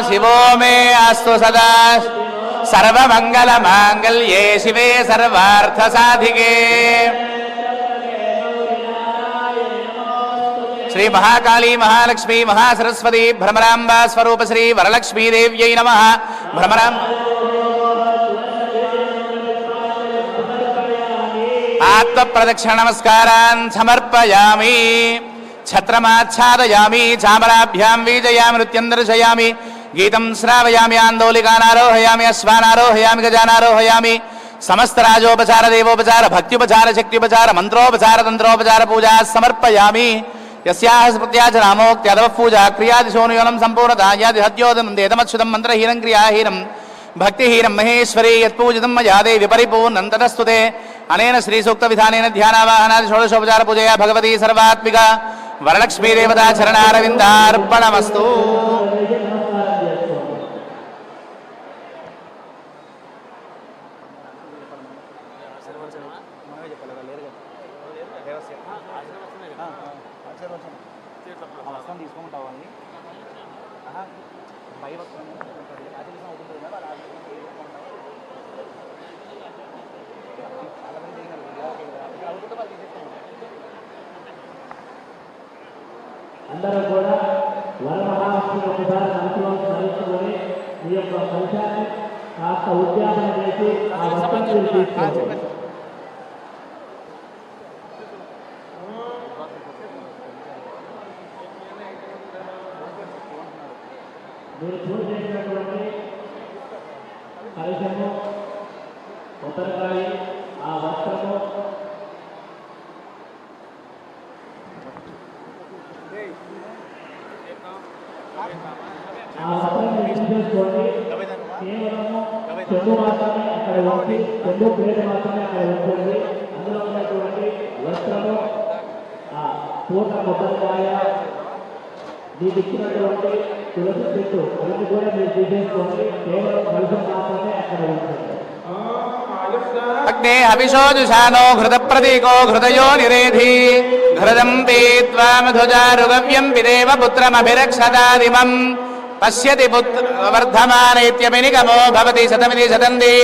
शिवो मे अस्तु सदा सर्वमंगलमांगल्ये शिवे सर्वार्थसाधिके। श्री महाकाली महालक्ष्मी महासरस्वती भ्रमरांबा स्वरूप श्री वरलक्ष्मी देव्यै नमः। भ्रमरां आत्मप्रदक्षिण नमस्कारान् समर्पयामि। छत्रमाच्छादयामि चामराभ्यां वीजयामि नृत्यं दर्शयामि गीतं श्रावयामि आन्दोलिकानारोहयामि अश्वानारोहयामि गजानारोहयामि समस्त राजोपचार देवोपचार भक्त्युपचार शक्त्युपचार मंत्रोपचार तंत्रोपचार पूजा समर्पयामि। यस्याः स्मृत्या च नामोक्त्यादव पूजा क्रियादिशोनुयोनं सम्पूर्णतः यादिहद्योदनं देदमच्युतं मन्त्रहीनं क्रियाहीनं भक्तिहीनं महेश्वरी यत्पूजितं मया देवि परिपूर्णं ततस्तुते। अनेन श्रीसूक्तविधानेन ध्यानावाहनादि षोडशोपचार पूजया भगवती सर्वात्मिका वरलक्ष्मी देवता चरणारविन्दार्पणमस्तु। అందరూ కూడా వరమహాలక్ష్మి ఒకసారి మనసులో స్మరించుకొని మీ యొక్క ఫలితాన్ని కాస్త ఉద్యాపన చేసి ఆ వస్త్రం తీసుకోండి. మీరు పూజ చేసినటువంటి కలశము కొబ్బరికాయ ఆ వస్త్రము ఆ వస్త్రాన్ని విడిచిపెట్టుకోండి. కేవలము చెండు మాత్రమే అక్కడ ఉంచి చెండు ప్లేట్ మాత్రమే అక్కడ ఉంచండి. అందులో ఉన్నటువంటి వస్త్రము ఆ పూర్ణ కొబ్బరికాయ మీకు ఇచ్చినటువంటి తులసి చెట్టు అవన్నీ కూడా మీరు తీసేసుకోండి. కేవలం కలుషం మాత్రమే అక్కడ ఉంటుంది. అగ్నే హవిషోజుషానో ఘృత ప్రతీకో ఘృతయో నిరేధి ఘృతం పీత్వా మధుజారుగవ్యం విదేవ పుత్రమభిరక్షతాదిమం పశ్యతి వర్ధమానేత్యమినిగమో భవతి శతమితి శతంది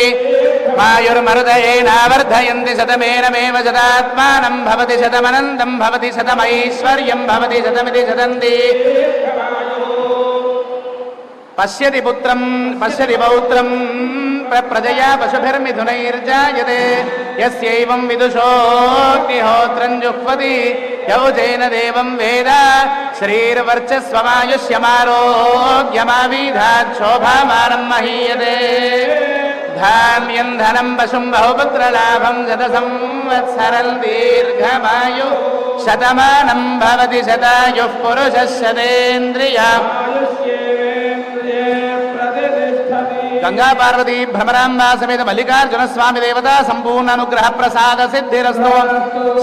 మాయుర్మరుదయేనావర్ధయంతి శతమేనమేవ శతాత్మానం భవతి శతమనందం భవతి శతమైశ్వర్యం భవతి శతమితి శతంది పశ్యతి పుత్రం పశ్యతి పౌత్రం ప్రజయా పశుభిర్మిథునైర్జాయతే యస్యైవం విదుషోగ్నిహోత్రం జుహ్వతి యౌజేన దేవం వేద శ్రీర్వర్చస్వమాయుష్యమారోగ్యమావిధాత్ శోభామానం మహీయతే ధాన్యం ధనం పశుం బహుపుత్రలాభం శత సంవత్సరం దీర్ఘమాయు శతమానం భవతి శతాయుః పురుషः శతేంద్రియः. గంగా పార్వతీ భ్రమరాంబా సమేత మల్లికార్జున స్వామి దేవత సంపూర్ణ అనుగ్రహ ప్రసాద సిద్ధిరస్తు.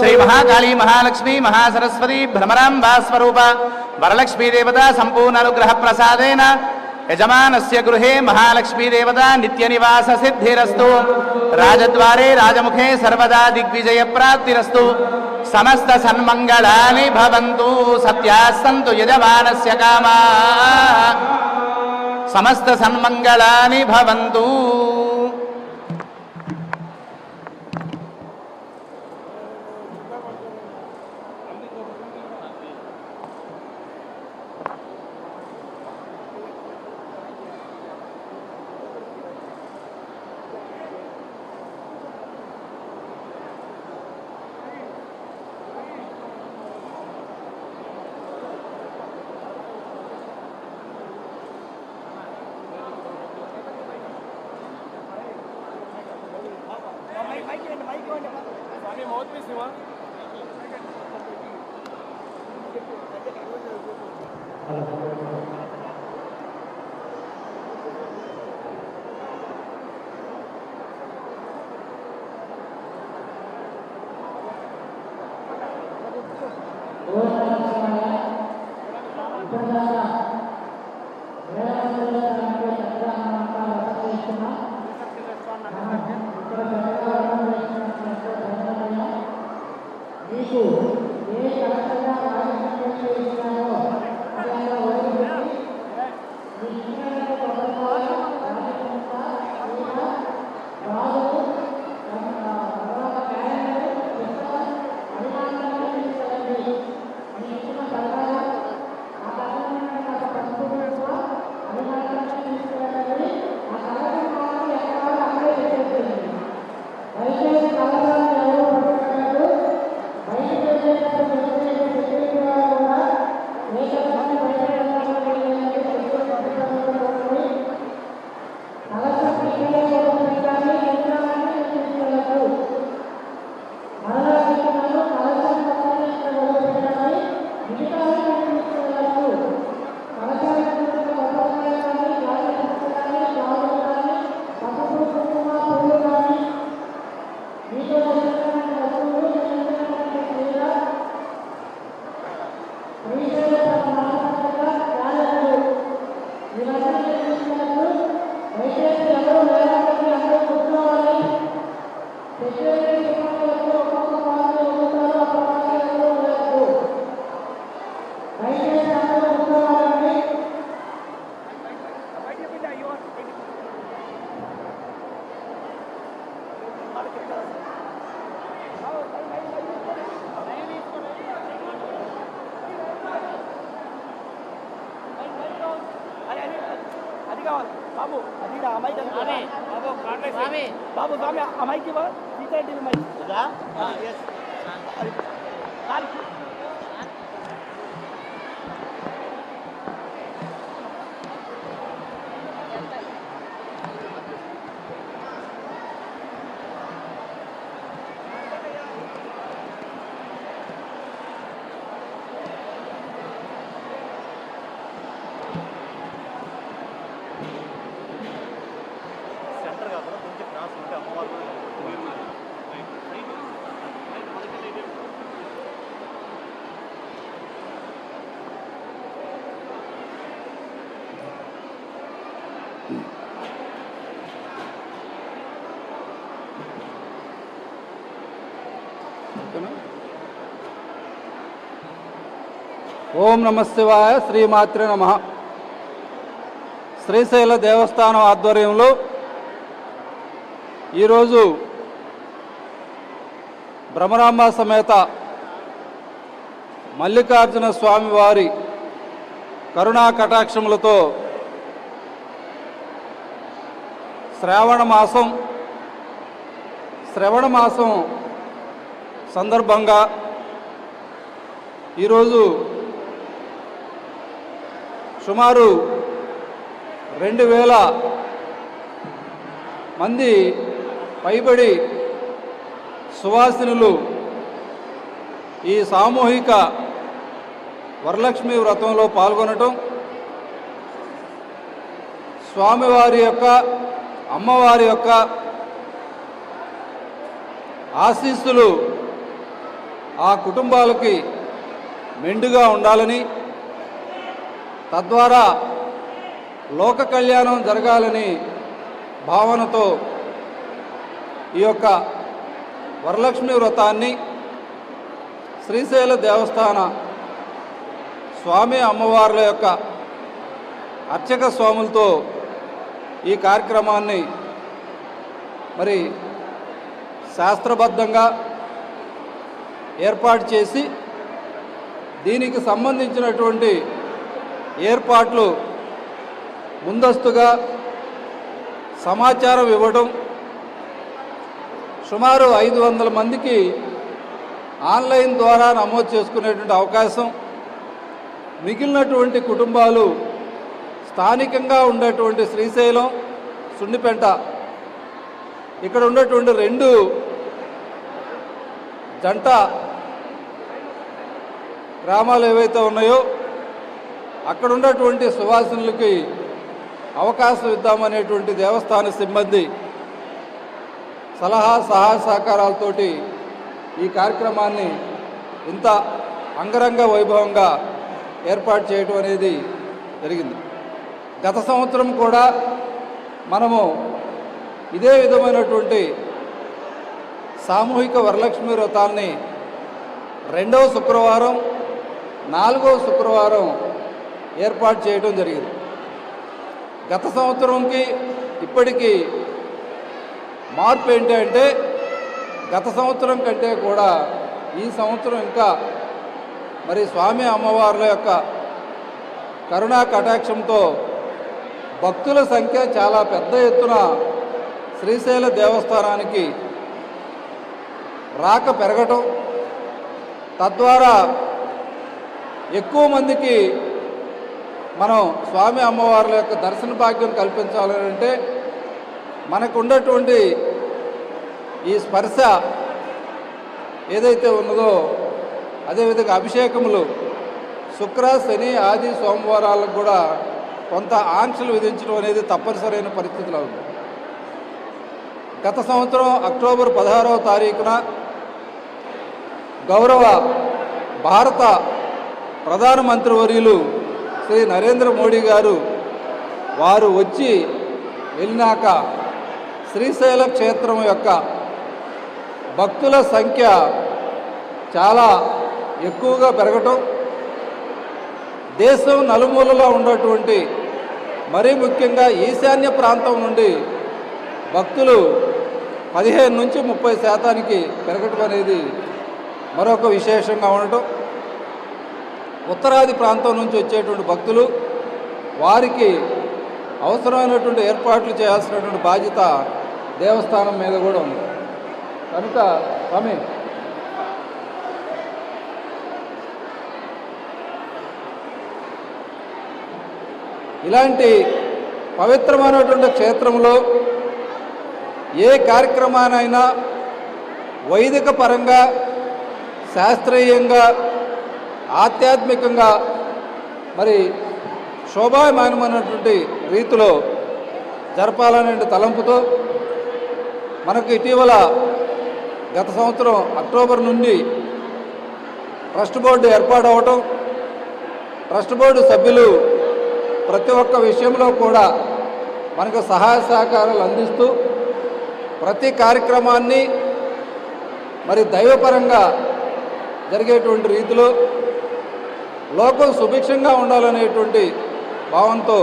శ్రీ మహాకాళీ మహాలక్ష్మీ మహాసరస్వతి భ్రమరాంబా స్వరూప వరలక్ష్మీ దేవత సంపూర్ణ అనుగ్రహ ప్రసాదేన యజమానస్య గృహే మహాలక్ష్మీ దేవత నిత్య నివాస సిద్ధిరస్తు. రాజద్వారే రాజముఖే సర్వదా దిగ్విజయ ప్రాప్తిరస్తు. సమస్త సన్మంగళాని భవంతు. సత్యాः సంతు యజమానస్య కామాః. సమస్త సన్మంగళాని భవంతు. బాబు స్వామి అమ్మాయికి ఓం నమ శివాయ, శ్రీమాత్రే నమ. శ్రీశైల దేవస్థానం ఆధ్వర్యంలో ఈరోజు భ్రమరాంబ సమేత మల్లికార్జున స్వామి వారి కరుణా కటాక్షములతో శ్రావణ మాసం సందర్భంగా ఈరోజు సుమారు 2000 మంది పైబడి సువాసినులు ఈ సామూహిక వరలక్ష్మి వ్రతంలో పాల్గొనటం, స్వామివారి యొక్క అమ్మవారి యొక్క ఆశీస్సులు ఆ కుటుంబాలకి మెండుగా ఉండాలని, తద్వారా లోక కళ్యాణం జరగాలని భావనతో ఈ యొక్క వరలక్ష్మి వ్రతాన్ని శ్రీశైల దేవస్థాన స్వామి అమ్మవార్ల యొక్క అర్చక స్వాములతో ఈ కార్యక్రమాన్ని మరి శాస్త్రబద్ధంగా ఏర్పాటు చేసి దీనికి సంబంధించినటువంటి ఏర్పాట్లు ముందస్తుగా సమాచారం ఇవ్వడం, సుమారు 500 మందికి ఆన్లైన్ ద్వారా నమోదు చేసుకునేటువంటి అవకాశం, మిగిలినటువంటి కుటుంబాలు స్థానికంగా ఉండేటువంటి శ్రీశైలం, సున్నిపెంట ఇక్కడ ఉన్నటువంటి 2 జంట గ్రామాలు ఏవైతే ఉన్నాయో అక్కడ ఉన్నటువంటి సువాసినులకి అవకాశం ఇద్దామనేటువంటి దేవస్థాన సిబ్బంది సలహా సహకారాలతోటి ఈ కార్యక్రమాన్ని ఇంత అంగరంగ వైభవంగా ఏర్పాటు చేయడం అనేది జరిగింది. గత సంవత్సరం కూడా మనము ఇదే విధమైనటువంటి సామూహిక వరలక్ష్మి వ్రతాన్ని 2వ శుక్రవారం, 4వ శుక్రవారం ఏర్పాటు చేయడం జరిగింది. గత సంవత్సరంకి ఇప్పటికీ మార్పు ఏంటి అంటే, గత సంవత్సరం కంటే కూడా ఈ సంవత్సరం ఇంకా మరి స్వామి అమ్మవార్ల యొక్క కరుణా కటాక్షంతో భక్తుల సంఖ్య చాలా పెద్ద ఎత్తున శ్రీశైల దేవస్థానానికి రాక పెరగటం, తద్వారా ఎక్కువ మందికి మనం స్వామి అమ్మవార్ల యొక్క దర్శన భాగ్యం కల్పించాలంటే మనకు ఉన్నటువంటి ఈ స్పర్శ ఏదైతే ఉన్నదో, అదేవిధంగా అభిషేకములు శుక్ర, శని, ఆది, సోమవారాలకు కూడా కొంత ఆంక్షలు విధించడం అనేది తప్పనిసరైన పరిస్థితిలో ఉంది. గత సంవత్సరం అక్టోబర్ 16వ తారీఖున గౌరవ భారత ప్రధానమంత్రి వర్యులు శ్రీ నరేంద్ర మోడీ గారు వారు వచ్చి వెళ్ళినాక శ్రీశైల క్షేత్రం యొక్క భక్తుల సంఖ్య చాలా ఎక్కువగా పెరగటం, దేశం నలుమూలలో ఉన్నటువంటి మరీ ముఖ్యంగా ఈశాన్య ప్రాంతం నుండి భక్తులు 15 నుంచి 30% పెరగటం అనేది మరొక విశేషంగా ఉండటం, ఉత్తరాది ప్రాంతం నుంచి వచ్చేటువంటి భక్తులు వారికి అవసరమైనటువంటి ఏర్పాట్లు చేయాల్సినటువంటి బాధ్యత దేవస్థానం మీద కూడా ఉంది. కనుక స్వామి ఇలాంటి పవిత్రమైనటువంటి క్షేత్రంలో ఏ కార్యక్రమానైనా వైదిక పరంగా, శాస్త్రీయంగా, ఆధ్యాత్మికంగా మరి శోభాయమానమైనటువంటి రీతిలో జరపాలనే తలంపుతో మనకు ఇటీవల గత సంవత్సరం అక్టోబర్ నుండి ట్రస్ట్ బోర్డు ఏర్పాటు అవ్వటం, ట్రస్ట్ బోర్డు సభ్యులు ప్రతి ఒక్క విషయంలో కూడా మనకు సహాయ సహకారాలు అందిస్తూ ప్రతి కార్యక్రమాన్ని మరి దైవపరంగా జరిగేటువంటి రీతిలో లోకం సుభిక్షంగా ఉండాలనేటువంటి భావంతో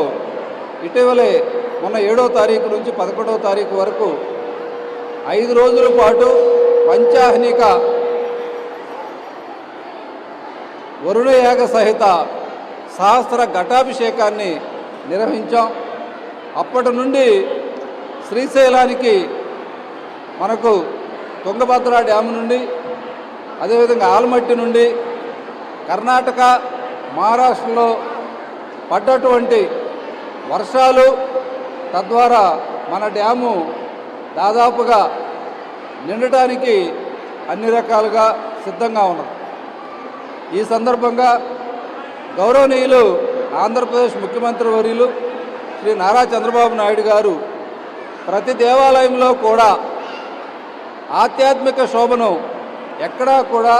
ఇటీవలే మొన్న 7వ తారీఖు నుంచి 11వ తారీఖు వరకు 5 రోజుల పాటు పంచాహ్నిక వరుణయాగ సహిత సహస్ర ఘటాభిషేకాన్ని నిర్వహించాం. అప్పటి నుండి శ్రీశైలానికి మనకు తుంగభద్ర డ్యాము నుండి, అదేవిధంగా ఆల్మట్టి నుండి, కర్ణాటక మహారాష్ట్రలో పడ్డటువంటి వర్షాలు తద్వారా మన డ్యాము దాదాపుగా నిండటానికి అన్ని రకాలుగా సిద్ధంగా ఉన్నది. ఈ సందర్భంగా గౌరవనీయులు ఆంధ్రప్రదేశ్ ముఖ్యమంత్రి వర్యులు శ్రీ నారా చంద్రబాబు నాయుడు గారు ప్రతి దేవాలయంలో కూడా ఆధ్యాత్మిక శోభను ఎక్కడా కూడా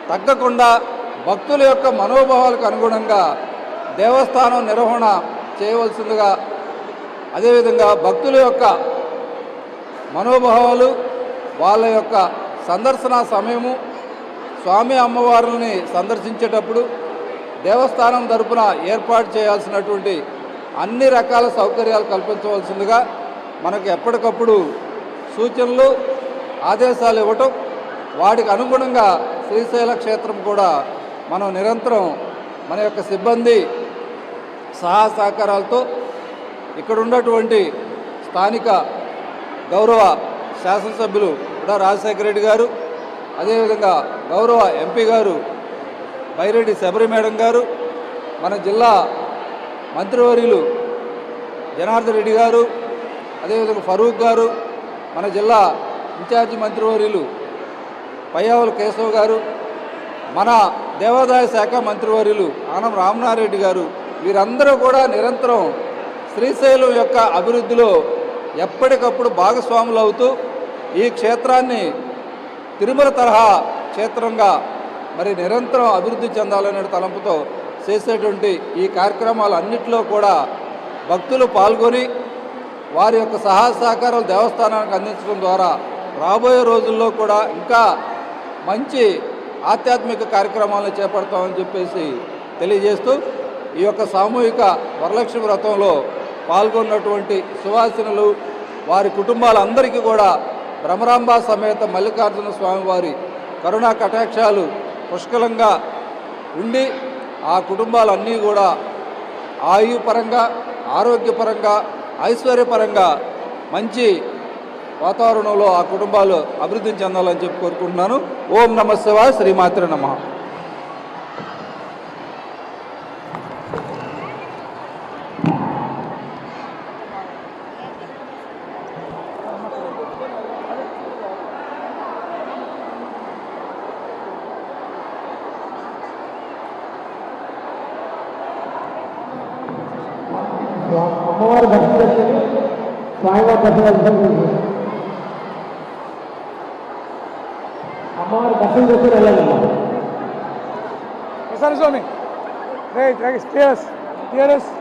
తగ్గకుండా భక్తుల యొక్క మనోభావాలకు అనుగుణంగా దేవస్థానం నిర్వహణ చేయవలసిందిగా, అదేవిధంగా భక్తుల యొక్క మనోభావాలు, వాళ్ళ యొక్క సందర్శన సమయము, స్వామి అమ్మవారుల్ని సందర్శించేటప్పుడు దేవస్థానం తరపున ఏర్పాటు చేయాల్సినటువంటి అన్ని రకాల సౌకర్యాలు కల్పించవలసిందిగా మనకు ఎప్పటికప్పుడు సూచనలు, ఆదేశాలు ఇవ్వటం, వాటికి అనుగుణంగా శ్రీశైల క్షేత్రం కూడా మనం నిరంతరం మన యొక్క సిబ్బంది సహాయ సహకారాలతో ఇక్కడ ఉన్నటువంటి స్థానిక గౌరవ శాసనసభ్యులు కూడా రాజశేఖర రెడ్డి గారు, అదేవిధంగా గౌరవ ఎంపీ గారు బైరెడ్డి శబరి మేడం గారు, మన జిల్లా మంత్రివర్యులు జనార్దన్ రెడ్డి గారు, అదేవిధంగా ఫరూక్ గారు, మన జిల్లా ఇన్ఛార్జి మంత్రివర్యులు పయ్యావుల కేశవ్ గారు, మన దేవాదాయ శాఖ మంత్రివర్యులు ఆనం రామనారెడ్డి గారు, వీరందరూ కూడా నిరంతరం శ్రీశైలం యొక్క అభివృద్ధిలో ఎప్పటికప్పుడు భాగస్వాములు అవుతూ ఈ క్షేత్రాన్ని తిరుమల తరహా క్షేత్రంగా మరి నిరంతరం అభివృద్ధి చెందాలనే తలంపుతో చేసేటువంటి ఈ కార్యక్రమాలన్నింటిలో కూడా భక్తులు పాల్గొని వారి యొక్క సహాయ సహకారాలు దేవస్థానానికి అందించడం ద్వారా రాబోయే రోజుల్లో కూడా ఇంకా మంచి ఆధ్యాత్మిక కార్యక్రమాలను చేపడతామని చెప్పేసి తెలియజేస్తూ ఈ యొక్క సామూహిక వరలక్ష్మి వ్రతంలో పాల్గొన్నటువంటి సువాసినులు, వారి కుటుంబాలందరికీ కూడా భ్రమరాంబ సమేత మల్లికార్జున స్వామివారి కరుణా కటాక్షాలు పుష్కలంగా ఉండి ఆ కుటుంబాలన్నీ కూడా ఆయుపరంగా, ఆరోగ్యపరంగా, ఐశ్వర్యపరంగా మంచి వాతావరణంలో ఆ కుటుంబాలు అభివృద్ధి చెందాలని చెప్పి కోరుకుంటున్నాను. ఓం నమః శివాయ, శ్రీమాత్రే నమః. అమ్మవారి దర్శనం చేసుకుని స్వామివారి దర్శనం అమ్మవారి దర్శనం చేసుకుని వెళ్ళాలమ్మా. స్వామి రైట్ రైట్